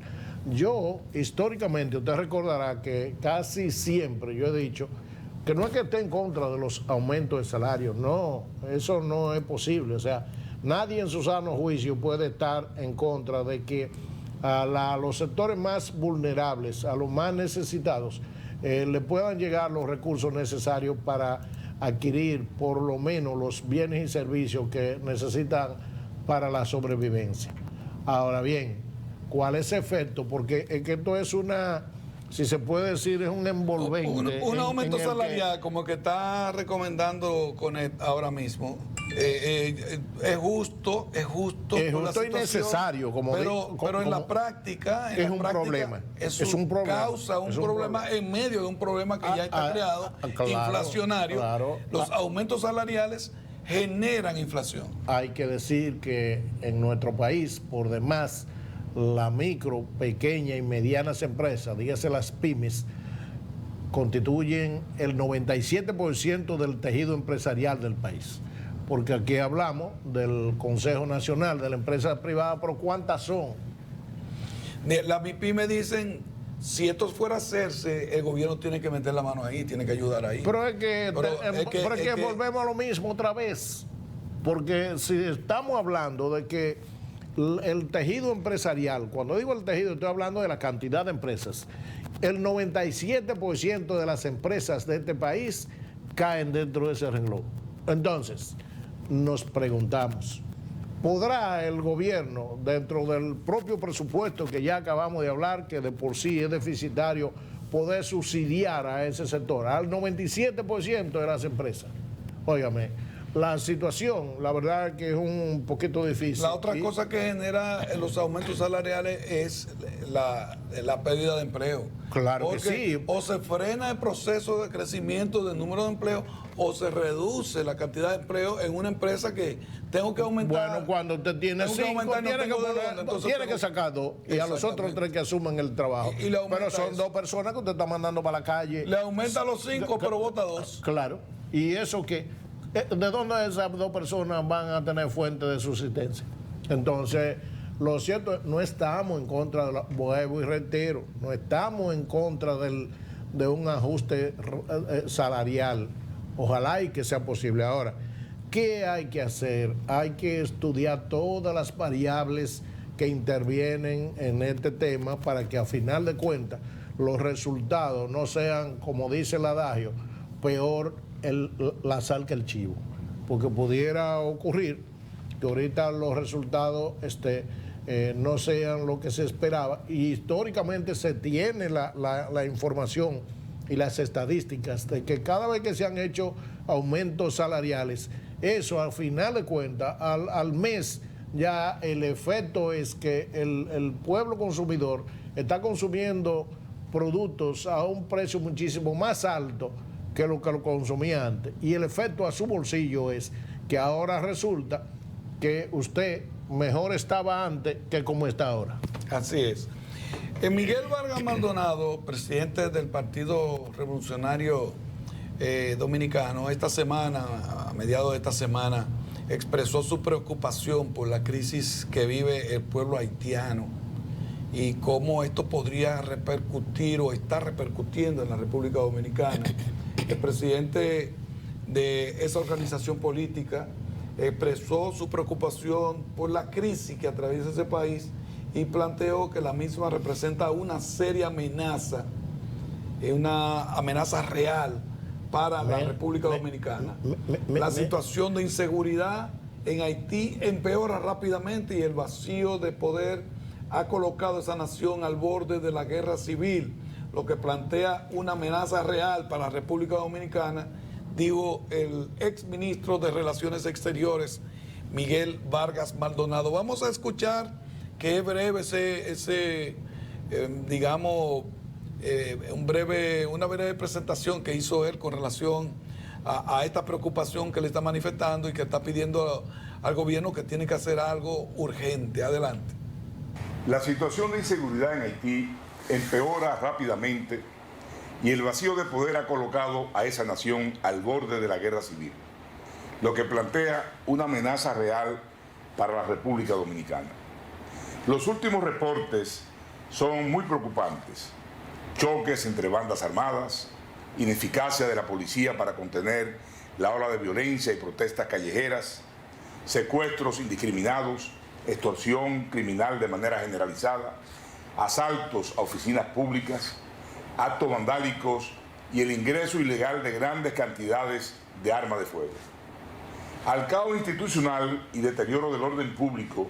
Yo, históricamente, usted recordará que casi siempre yo he dicho que no es que esté en contra de los aumentos de salario, no, eso no es posible. O sea, nadie en su sano juicio puede estar en contra de que a los sectores más vulnerables, a los más necesitados, le puedan llegar los recursos necesarios para adquirir por lo menos los bienes y servicios que necesitan para la sobrevivencia. Ahora bien, ¿cuál es el efecto? Porque es que esto es si se puede decir, es un envolvente. Un aumento salarial, como que está recomendando Conet ahora mismo, es justo y necesario, pero en la práctica es un problema. Es un problema. Causa un problema en medio de un problema que ya está creado, claro, inflacionario. Claro. Los aumentos salariales generan inflación. Hay que decir que en nuestro país, por demás, la micro, pequeña y medianas empresas, dígase las pymes, constituyen el 97% del tejido empresarial del país. Porque aquí hablamos del Consejo Nacional de la Empresa Privada, pero ¿cuántas son? Las MIPYMES dicen, si esto fuera a hacerse, el gobierno tiene que meter la mano ahí, tiene que ayudar ahí. Pero es que volvemos a lo mismo otra vez. Porque si estamos hablando de que el tejido empresarial, cuando digo el tejido, estoy hablando de la cantidad de empresas. El 97% de las empresas de este país caen dentro de ese renglón. Entonces, nos preguntamos, ¿podrá el gobierno, dentro del propio presupuesto que ya acabamos de hablar, que de por sí es deficitario, poder subsidiar a ese sector, al 97% de las empresas? Óigame, la situación, la verdad que es un poquito difícil. La otra cosa que genera los aumentos salariales es la pérdida de empleo. Claro que porque sí. O se frena el proceso de crecimiento del número de empleos o se reduce la cantidad de empleo en una empresa que tengo que aumentar. Bueno, cuando usted tiene 5, tiene que sacar 2 y a los otros 3 que asuman el trabajo. Pero son 2 personas que usted está mandando para la calle. Le aumenta a los 5, pero vota 2. Claro. ¿Y eso qué? ¿De dónde esas 2 personas van a tener fuente de subsistencia? Entonces, lo cierto es, no estamos en contra de vuelvo y reitero, no estamos en contra de un ajuste salarial. Ojalá y que sea posible. Ahora, ¿qué hay que hacer? Hay que estudiar todas las variables que intervienen en este tema para que a final de cuentas los resultados no sean, como dice el adagio, peor la sal que el chivo. Porque pudiera ocurrir que ahorita los resultados no sean lo que se esperaba, y históricamente se tiene la información y las estadísticas de que cada vez que se han hecho aumentos salariales, eso al final de cuentas, al mes, ya el efecto es que el pueblo consumidor está consumiendo productos a un precio muchísimo más alto que lo consumía antes, y el efecto a su bolsillo es que ahora resulta que usted mejor estaba antes que como está ahora. Así es. Miguel Vargas Maldonado, presidente del Partido Revolucionario Dominicano, esta semana, a mediados de esta semana, expresó su preocupación por la crisis que vive el pueblo haitiano y cómo esto podría repercutir o está repercutiendo en la República Dominicana. El presidente de esa organización política expresó su preocupación por la crisis que atraviesa ese país y planteó que la misma representa una seria amenaza, una amenaza real para la República Dominicana. La situación de inseguridad en Haití empeora rápidamente y el vacío de poder ha colocado a esa nación al borde de la guerra civil, lo que plantea una amenaza real para la República Dominicana, dijo el exministro de Relaciones Exteriores, Miguel Vargas Maldonado. Vamos a escuchar que es breve una breve presentación que hizo él con relación a esta preocupación que le está manifestando y que está pidiendo al gobierno que tiene que hacer algo urgente. Adelante. La situación de inseguridad en Haití empeora rápidamente y el vacío de poder ha colocado a esa nación al borde de la guerra civil, lo que plantea una amenaza real para la República Dominicana. Los últimos reportes son muy preocupantes. Choques entre bandas armadas, ineficacia de la policía para contener la ola de violencia y protestas callejeras, secuestros indiscriminados, extorsión criminal de manera generalizada, asaltos a oficinas públicas, actos vandálicos y el ingreso ilegal de grandes cantidades de armas de fuego. Al caos institucional y deterioro del orden público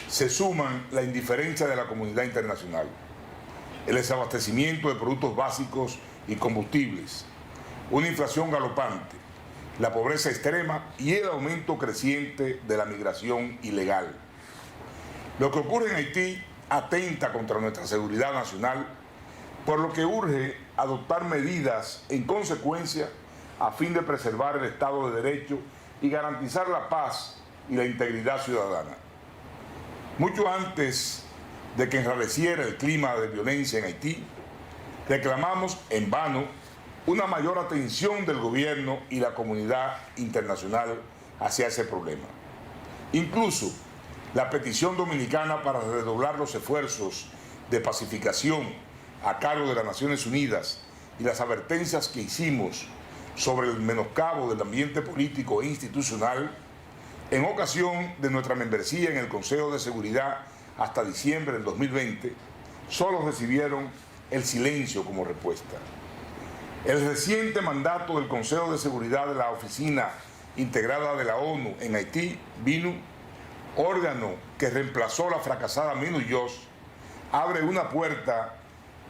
se suman la indiferencia de la comunidad internacional, el desabastecimiento de productos básicos y combustibles, una inflación galopante, la pobreza extrema y el aumento creciente de la migración ilegal. Lo que ocurre en Haití atenta contra nuestra seguridad nacional, por lo que urge adoptar medidas en consecuencia a fin de preservar el Estado de Derecho y garantizar la paz y la integridad ciudadana. Mucho antes de que enrareciera el clima de violencia en Haití, reclamamos en vano una mayor atención del gobierno y la comunidad internacional hacia ese problema. Incluso la petición dominicana para redoblar los esfuerzos de pacificación a cargo de las Naciones Unidas y las advertencias que hicimos sobre el menoscabo del ambiente político e institucional en ocasión de nuestra membresía en el Consejo de Seguridad hasta diciembre del 2020, solo recibieron el silencio como respuesta. El reciente mandato del Consejo de Seguridad de la Oficina Integrada de la ONU en Haití, BINU, órgano que reemplazó la fracasada MINUYOS, abre una puerta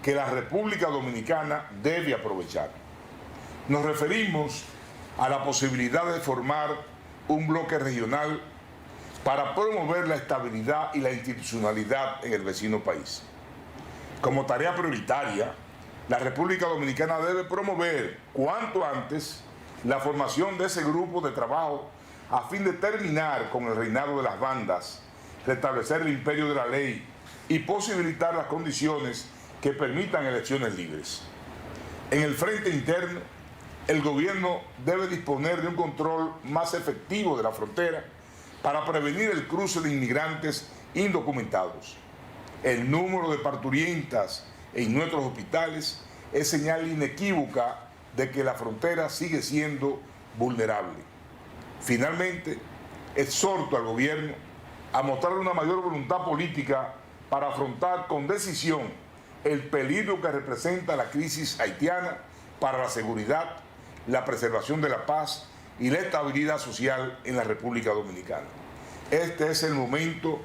que la República Dominicana debe aprovechar. Nos referimos a la posibilidad de formar un bloque regional para promover la estabilidad y la institucionalidad en el vecino país. Como tarea prioritaria, la República Dominicana debe promover cuanto antes la formación de ese grupo de trabajo a fin de terminar con el reinado de las bandas, restablecer el imperio de la ley y posibilitar las condiciones que permitan elecciones libres. En el frente interno, el gobierno debe disponer de un control más efectivo de la frontera para prevenir el cruce de inmigrantes indocumentados. El número de parturientas en nuestros hospitales es señal inequívoca de que la frontera sigue siendo vulnerable. Finalmente, exhorto al gobierno a mostrar una mayor voluntad política para afrontar con decisión el peligro que representa la crisis haitiana para la seguridad, la preservación de la paz y la estabilidad social en la República Dominicana. Este es el momento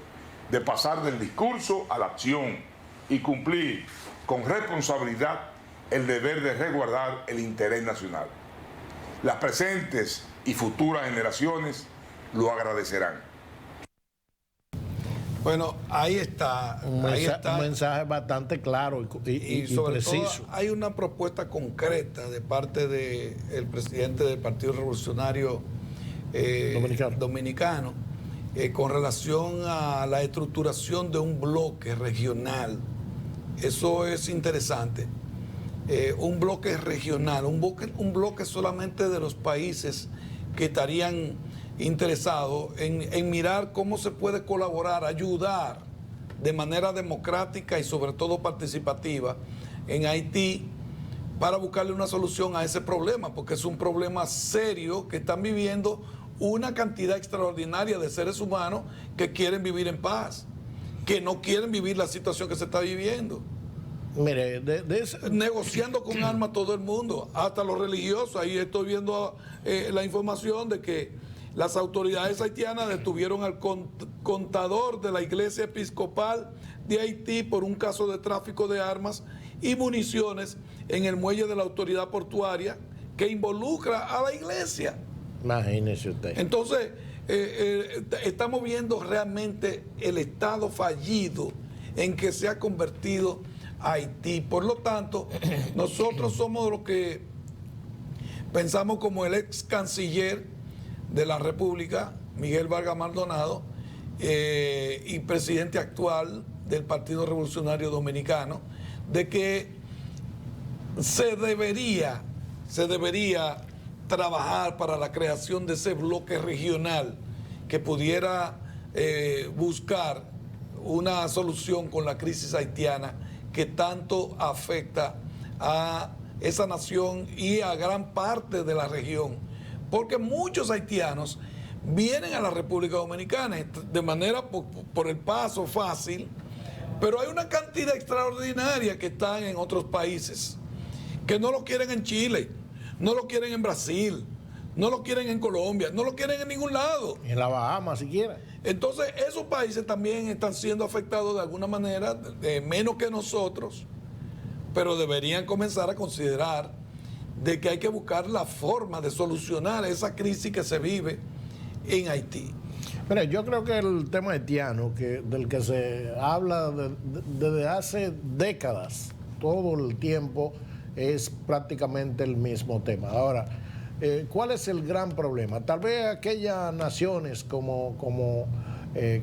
de pasar del discurso a la acción y cumplir con responsabilidad el deber de resguardar el interés nacional. Las presentes y futuras generaciones lo agradecerán. Bueno, ahí está. Un mensaje bastante claro y sobre preciso. todo hay una propuesta concreta de parte del presidente del Partido Revolucionario Dominicano, con relación a la estructuración de un bloque regional. Eso es interesante. Un bloque regional, un bloque solamente de los países que estarían interesados en mirar cómo se puede colaborar, ayudar de manera democrática y sobre todo participativa en Haití para buscarle una solución a ese problema, porque es un problema serio que están viviendo una cantidad extraordinaria de seres humanos que quieren vivir en paz, que no quieren vivir la situación que se está viviendo. Mire, negociando con armas todo el mundo, hasta los religiosos. Ahí estoy viendo la información de que las autoridades haitianas detuvieron al contador de la iglesia episcopal de Haití por un caso de tráfico de armas y municiones en el muelle de la autoridad portuaria que involucra a la iglesia. Imagínese usted. Entonces, estamos viendo realmente el estado fallido en que se ha convertido Haití. Por lo tanto, nosotros somos los que pensamos como el ex canciller de la República, Miguel Vargas Maldonado, y presidente actual del Partido Revolucionario Dominicano, de que se debería trabajar para la creación de ese bloque regional que pudiera buscar una solución con la crisis haitiana que tanto afecta a esa nación y a gran parte de la región, porque muchos haitianos vienen a la República Dominicana de manera por el paso fácil, pero hay una cantidad extraordinaria que están en otros países, que no lo quieren en Chile, no lo quieren en Brasil, no lo quieren en Colombia, no lo quieren en ningún lado. En la Bahamas siquiera. Entonces, esos países también están siendo afectados de alguna manera, menos que nosotros, pero deberían comenzar a considerar de que hay que buscar la forma de solucionar esa crisis que se vive en Haití. Mira, yo creo que el tema haitiano, del que se habla desde hace décadas, todo el tiempo, es prácticamente el mismo tema. Ahora, ¿cuál es el gran problema? Tal vez aquellas naciones como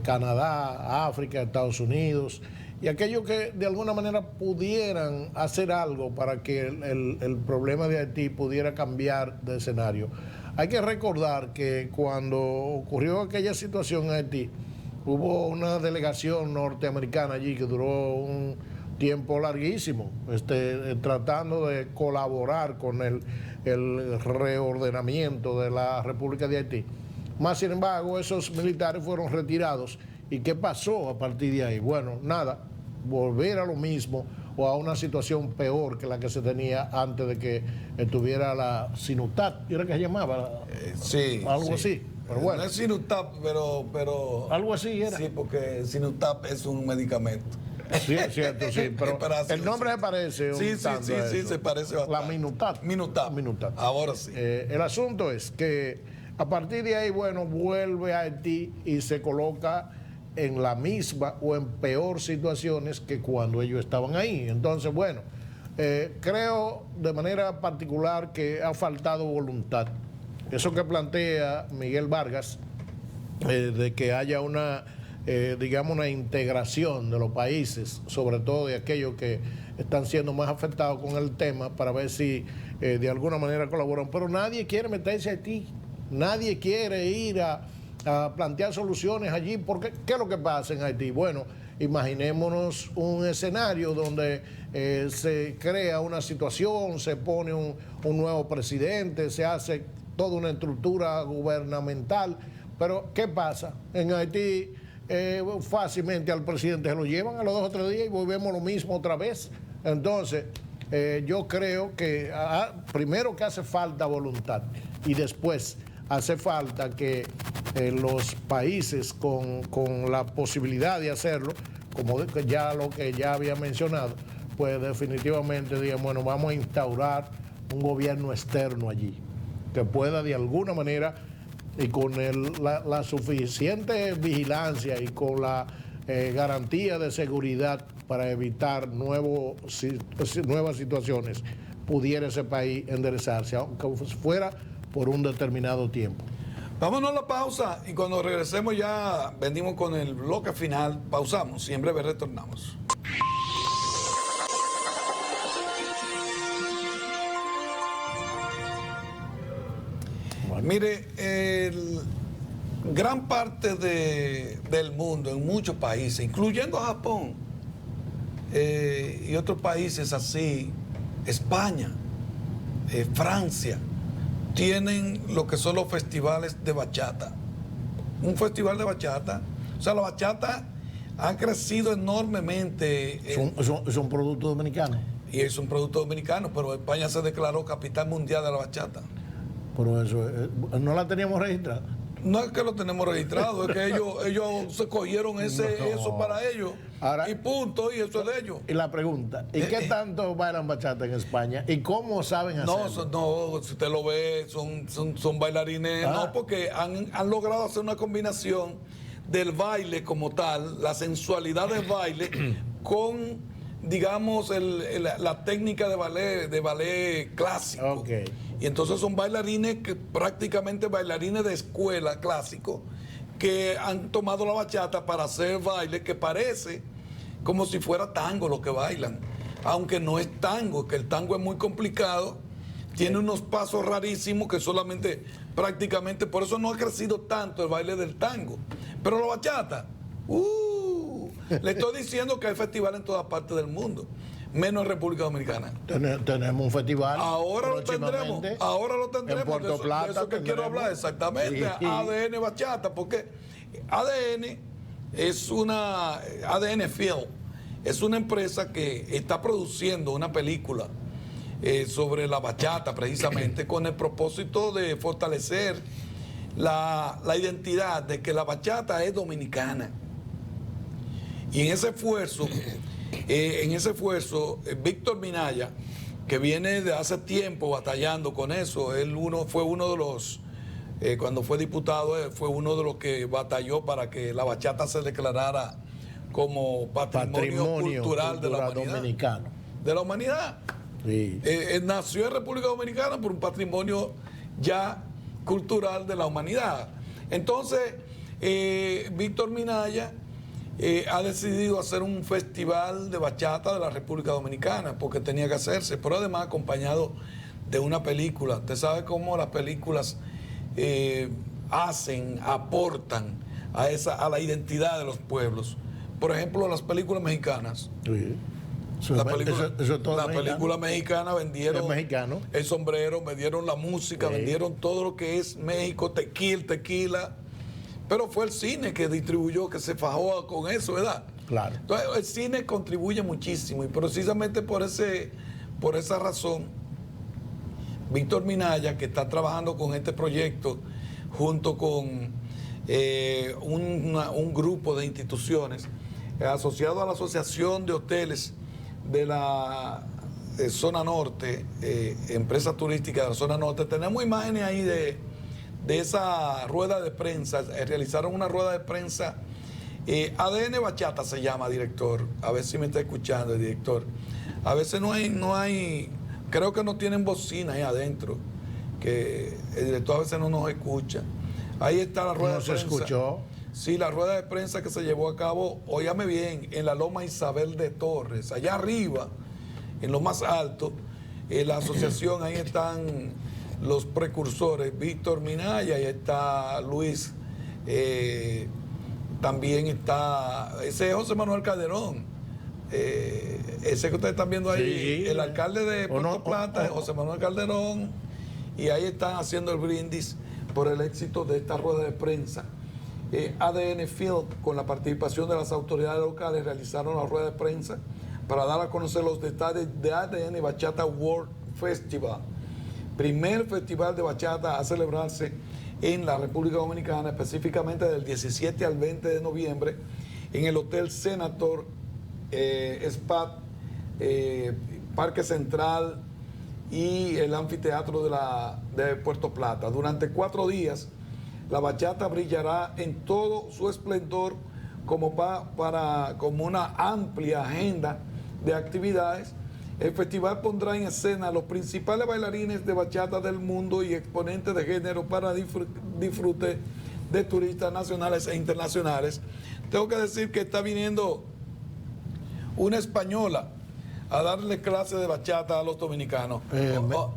Canadá, África, Estados Unidos, y aquellos que de alguna manera pudieran hacer algo para que el problema de Haití pudiera cambiar de escenario. Hay que recordar que cuando ocurrió aquella situación en Haití, hubo una delegación norteamericana allí que duró un tiempo larguísimo, tratando de colaborar con el reordenamiento de la República de Haití. Más sin embargo, esos militares fueron retirados. ¿Y qué pasó a partir de ahí? Bueno, nada, volver a lo mismo o a una situación peor que la que se tenía antes de que estuviera la Sinutat, ¿era que se llamaba? Sí. Algo sí. así. Pero bueno. No es Sinutap, pero... Algo así era. Sí, porque Sinutap es un medicamento. Sí, es cierto, sí, pero el nombre se parece un tanto a eso. Sí, se parece bastante. La Minutat. Minutat. Ahora sí. El asunto es que a partir de ahí, bueno, vuelve a Haití y se coloca en la misma o en peor situaciones que cuando ellos estaban ahí. Entonces, bueno, creo de manera particular que ha faltado voluntad. Eso que plantea Miguel Vargas, de que haya una, digamos, una integración de los países, sobre todo de aquellos que están siendo más afectados con el tema, para ver si de alguna manera colaboran. Pero nadie quiere meterse a Haití, nadie quiere ir a plantear soluciones allí, porque ¿qué es lo que pasa en Haití? Bueno, imaginémonos un escenario donde se crea una situación, se pone un nuevo presidente, se hace toda una estructura gubernamental, pero ¿qué pasa? En Haití fácilmente al presidente se lo llevan a los 2 o 3 días y volvemos lo mismo otra vez. Entonces, yo creo que primero que hace falta voluntad y después hace falta que los países con la posibilidad de hacerlo, como ya lo que ya había mencionado, pues definitivamente digan, bueno, vamos a instaurar un gobierno externo allí, que pueda de alguna manera y con la suficiente vigilancia y con la garantía de seguridad para evitar nuevas situaciones, pudiera ese país enderezarse, aunque fuera por un determinado tiempo. Vámonos a la pausa y cuando regresemos ya venimos con el bloque final. Pausamos y en breve retornamos. Bueno. Mire, gran parte del mundo, en muchos países, incluyendo Japón y otros países así, España, Francia, tienen lo que son los festivales de bachata. Un festival de bachata. O sea, la bachata ha crecido enormemente. Es un producto dominicano. Y es un producto dominicano, pero España se declaró capital mundial de la bachata. Pero eso, no la teníamos registrada. No es que lo tenemos registrado, es que ellos se cogieron eso para ellos. Ahora, y punto, y eso es de ellos. Y la pregunta, ¿y qué tanto bailan bachata en España? ¿Y cómo saben hacerlo? No, si usted lo ve, son bailarines, no, porque han logrado hacer una combinación del baile como tal, la sensualidad del baile, con, digamos, la técnica de ballet clásico. Okay. Y entonces son bailarines que prácticamente bailarines de escuela clásico que han tomado la bachata para hacer baile que parece como si fuera tango lo que bailan, aunque no es tango, que el tango es muy complicado, tiene unos pasos rarísimos que solamente prácticamente, por eso no ha crecido tanto el baile del tango, pero la bachata, le estoy diciendo que hay festivales en todas partes del mundo, menos en República Dominicana. Tenemos un festival. Ahora lo tendremos. En Puerto Plata. De eso que quiero hablar, exactamente. Sí. ADN Bachata, porque ADN es ADN Film, es una empresa que está produciendo una película sobre la bachata, precisamente, con el propósito de fortalecer la identidad de que la bachata es dominicana. Y en ese esfuerzo, Víctor Minaya, que viene de hace tiempo batallando con eso, fue uno de los, cuando fue diputado, fue uno de los que batalló para que la bachata se declarara como patrimonio cultural de la humanidad. Dominicano. De la humanidad. Sí. Nació en República Dominicana por un patrimonio ya cultural de la humanidad. Entonces, Víctor Minaya ha decidido hacer un festival de bachata de la República Dominicana porque tenía que hacerse, pero además acompañado de una película. Usted sabe cómo las películas aportan a la identidad de los pueblos. Por ejemplo, las películas mexicanas. Sí. La película mexicana vendieron el mexicano, el sombrero, vendieron la música, sí, vendieron todo lo que es México, tequila. Pero fue el cine que distribuyó, que se fajó con eso, ¿verdad? Claro. Entonces, el cine contribuye muchísimo y precisamente por esa razón, Víctor Minaya, que está trabajando con este proyecto junto con un grupo de instituciones asociado a la Asociación de Hoteles de la Zona Norte, empresa turística de la Zona Norte, tenemos imágenes ahí de esa rueda de prensa. Realizaron una rueda de prensa, ADN Bachata se llama, director, a ver si me está escuchando el director. A veces no hay, creo que no tienen bocina ahí adentro, que el director a veces no nos escucha. Ahí está la rueda de prensa. ¿No se escuchó? Sí, la rueda de prensa que se llevó a cabo, óigame bien, en la Loma Isabel de Torres, allá arriba, en lo más alto, la asociación, ahí están los precursores, Víctor Minaya, y está Luis, también está, ese es José Manuel Calderón, ese que ustedes están viendo ahí, sí, el alcalde de Puerto Plata, José Manuel Calderón, y ahí están haciendo el brindis por el éxito de esta rueda de prensa. ADN Field, con la participación de las autoridades locales, realizaron la rueda de prensa para dar a conocer los detalles de ADN Bachata World Festival, primer festival de bachata a celebrarse en la República Dominicana, específicamente del 17 al 20 de noviembre, en el Hotel Senator Spa, Parque Central y el anfiteatro de Puerto Plata. Durante 4 días, la bachata brillará en todo su esplendor como una amplia agenda de actividades El festival pondrá en escena a los principales bailarines de bachata del mundo y exponentes de género para disfrute de turistas nacionales e internacionales. Tengo que decir que está viniendo una española a darle clase de bachata a los dominicanos.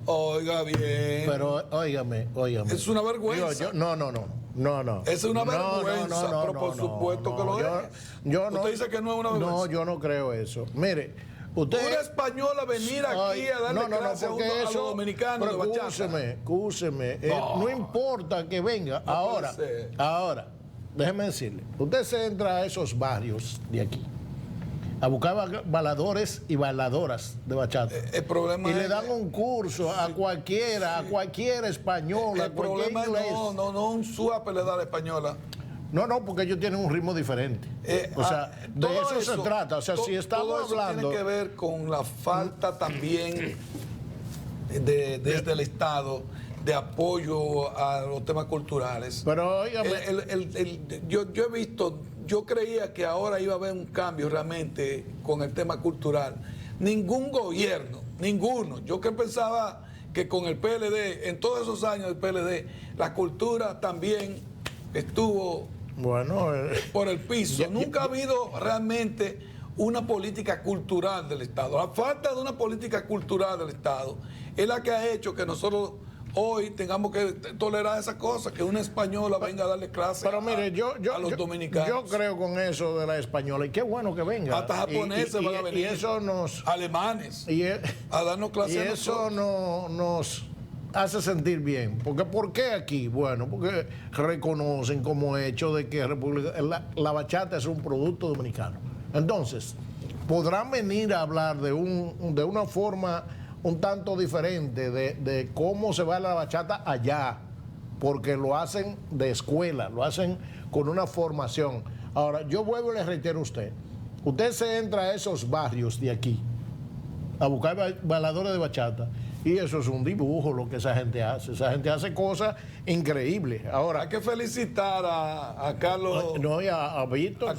Oiga bien. Pero óigame. Es una vergüenza. No. Es una vergüenza, pero por supuesto que lo es. Usted dice que no es una vergüenza. No, yo no creo eso. Mire, usted... Una española venir aquí a darle clase a los dominicanos de bachata. Escúcheme. No importa que venga. Ahora, déjeme decirle. Usted se entra a esos barrios de aquí a buscar bailadores y bailadoras de bachata. El problema y le dan un curso a cualquiera, española, el problema inglés. No, un suape le da a la española. No, porque ellos tienen un ritmo diferente. De eso se trata. O sea, si estamos todo eso hablando... tiene que ver con la falta también desde el Estado de apoyo a los temas culturales. Pero, óigame... Yo he visto... Yo creía que ahora iba a haber un cambio realmente con el tema cultural. Ningún gobierno, ninguno. Yo que pensaba que con el PLD, en todos esos años del PLD, la cultura también estuvo por el piso. Nunca ha habido realmente una política cultural del Estado. La falta de una política cultural del Estado es la que ha hecho que nosotros hoy tengamos que tolerar esas cosas, que una española venga a darle clase a los dominicanos. Yo creo con eso de la española, y qué bueno que venga. Hasta japoneses van a venir. Y eso alemanes a darnos clases. Y eso nos hace sentir bien. ¿Por qué aquí? Bueno, porque reconocen como hecho de que la bachata es un producto dominicano. Entonces, podrán venir a hablar de una forma un tanto diferente de cómo se baila la bachata allá, porque lo hacen de escuela, lo hacen con una formación. Ahora, yo vuelvo y le reitero a usted se entra a esos barrios de aquí a buscar bailadores de bachata, y eso es un dibujo lo que esa gente hace cosas increíbles. Ahora, hay que felicitar a Carlos y a Víctor,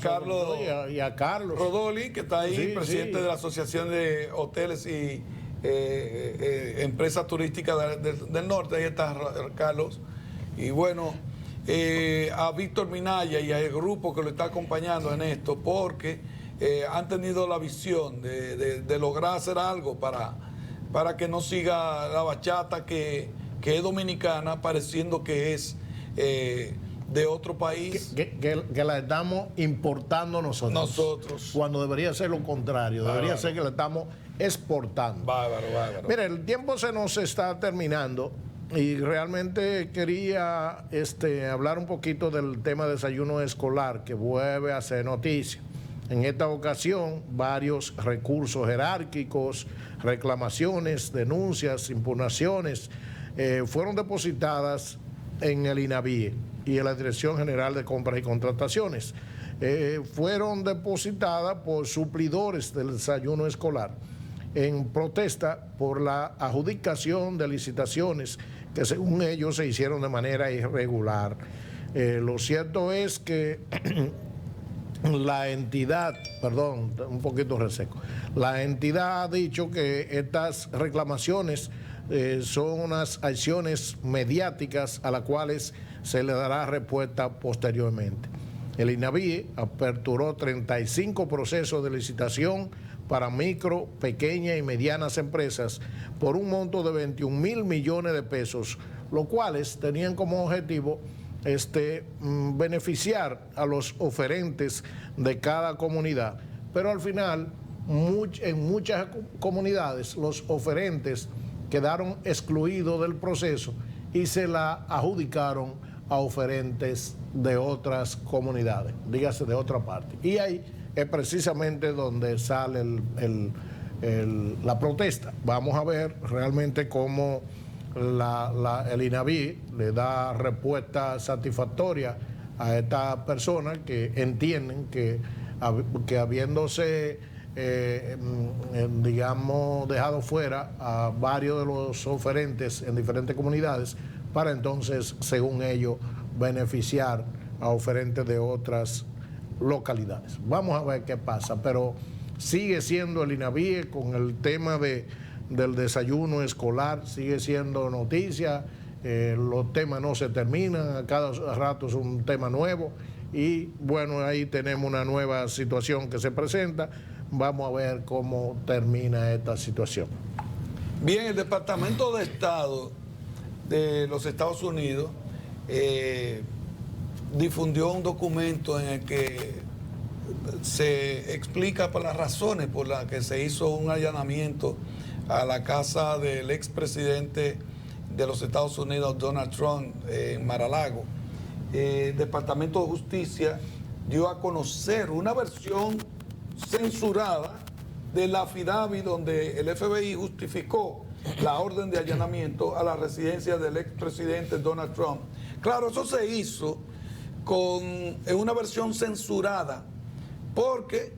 y a Carlos Rodoli, que está ahí, presidente de la Asociación de Hoteles y empresas turísticas del norte. Ahí está Carlos. Y bueno, a Víctor Minaya y al grupo que lo está acompañando en esto, porque han tenido la visión de lograr hacer algo para que no siga la bachata que es dominicana, pareciendo que es de otro país. Que la estamos importando nosotros. Cuando debería ser lo contrario. Debería ser que la estamos exportando. Bárbaro. Mira, el tiempo se nos está terminando y realmente quería hablar un poquito del tema de desayuno escolar, que vuelve a ser noticia. En esta ocasión, varios recursos jerárquicos, reclamaciones, denuncias, impugnaciones fueron depositadas en el INAVIE y en la Dirección General de Compras y Contrataciones. Fueron depositadas por suplidores del desayuno escolar en protesta por la adjudicación de licitaciones que según ellos se hicieron de manera irregular. Lo cierto es que la entidad, un poquito reseco, la entidad ha dicho que estas reclamaciones son unas acciones mediáticas a las cuales se le dará respuesta posteriormente. El INAVIE aperturó 35 procesos de licitación para micro, pequeñas y medianas empresas por un monto de 21.000 millones de pesos, los cuales tenían como objetivo beneficiar a los oferentes de cada comunidad. Pero al final, en muchas comunidades, los oferentes quedaron excluidos del proceso y se la adjudicaron a oferentes de otras comunidades, dígase de otra parte. Y ahí es precisamente donde sale la protesta. Vamos a ver realmente cómo el INAVIE le da respuesta satisfactoria a estas personas que entienden que habiéndose dejado fuera a varios de los oferentes en diferentes comunidades, para entonces, según ellos, beneficiar a oferentes de otras localidades. Vamos a ver qué pasa, pero sigue siendo el INAVIE con el tema del desayuno escolar, sigue siendo noticia, los temas no se terminan, a cada rato es un tema nuevo y bueno, ahí tenemos una nueva situación que se presenta. Vamos a ver cómo termina esta situación. Bien, el Departamento de Estado de los Estados Unidos difundió un documento en el que se explica por las razones por las que se hizo un allanamiento a la casa del expresidente de los Estados Unidos, Donald Trump, en Mar-a-Lago. El Departamento de Justicia dio a conocer una versión censurada de la affidavit donde el FBI justificó la orden de allanamiento a la residencia del expresidente Donald Trump. Claro, eso se hizo en una versión censurada porque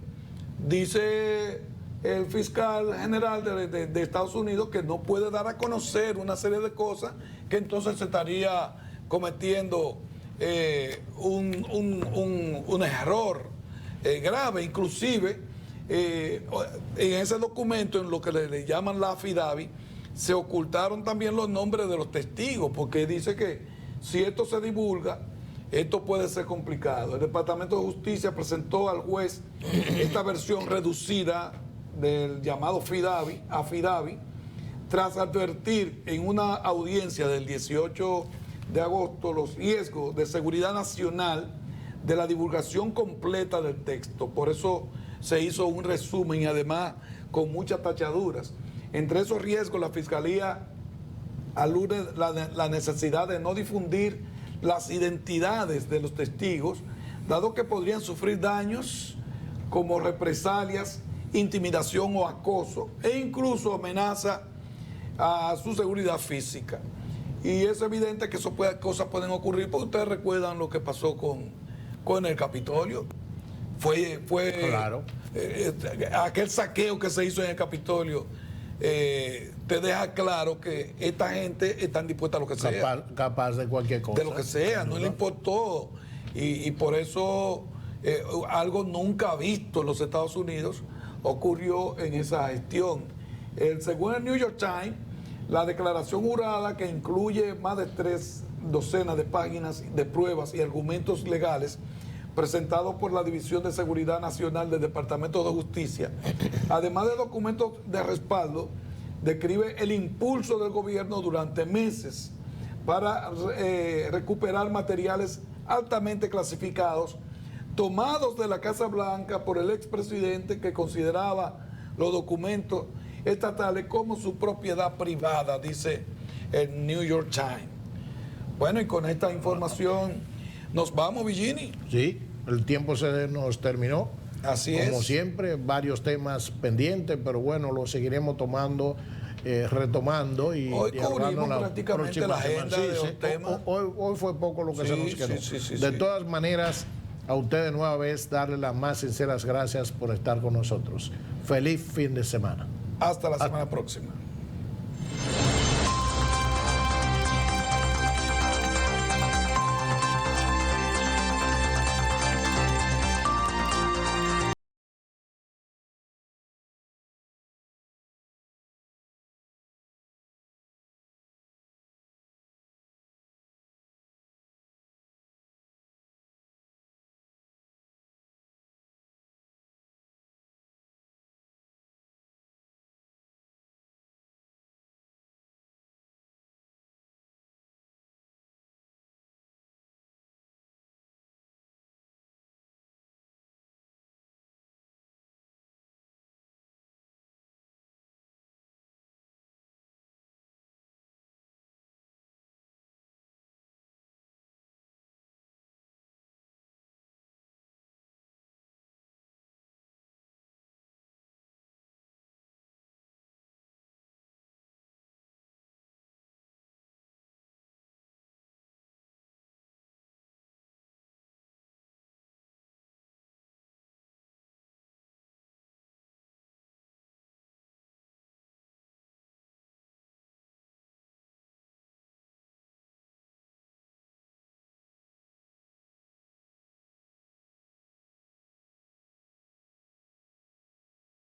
dice el fiscal general de Estados Unidos que no puede dar a conocer una serie de cosas que entonces se estaría cometiendo un error grave. Inclusive en ese documento, en lo que le llaman la affidavit, se ocultaron también los nombres de los testigos, porque dice que si esto se divulga, esto puede ser complicado. El Departamento de Justicia presentó al juez esta versión reducida del llamado affidavit, tras advertir en una audiencia del 18 de agosto los riesgos de seguridad nacional de la divulgación completa del texto. Por eso se hizo un resumen y además con muchas tachaduras. Entre esos riesgos, la Fiscalía alude la necesidad de no difundir las identidades de los testigos, dado que podrían sufrir daños como represalias, intimidación o acoso, e incluso amenaza a su seguridad física. Y es evidente que cosas pueden ocurrir, porque ustedes recuerdan lo que pasó con el Capitolio. Fue Claro. Aquel saqueo que se hizo en el Capitolio te deja claro que esta gente está dispuesta a lo que sea. Capaz de cualquier cosa. De lo que sea, no le importó. Y por eso algo nunca visto en los Estados Unidos ocurrió en esa gestión. Según el New York Times, la declaración jurada, que incluye más de 3 docenas de páginas de pruebas y argumentos legales presentados por la División de Seguridad Nacional del Departamento de Justicia, además de documentos de respaldo, describe el impulso del gobierno durante meses para recuperar materiales altamente clasificados tomados de la Casa Blanca por el expresidente, que consideraba los documentos estatales como su propiedad privada, dice el New York Times. Bueno, y con esta información nos vamos, Virginie. Sí, el tiempo se nos terminó. Así es. Como siempre, varios temas pendientes, pero bueno, lo seguiremos retomando y hoy cubrimos prácticamente la agenda de los temas. Hoy fue poco lo que se nos quedó. De todas maneras, a usted de nueva vez darle las más sinceras gracias por estar con nosotros. Feliz fin de semana. Hasta la semana próxima.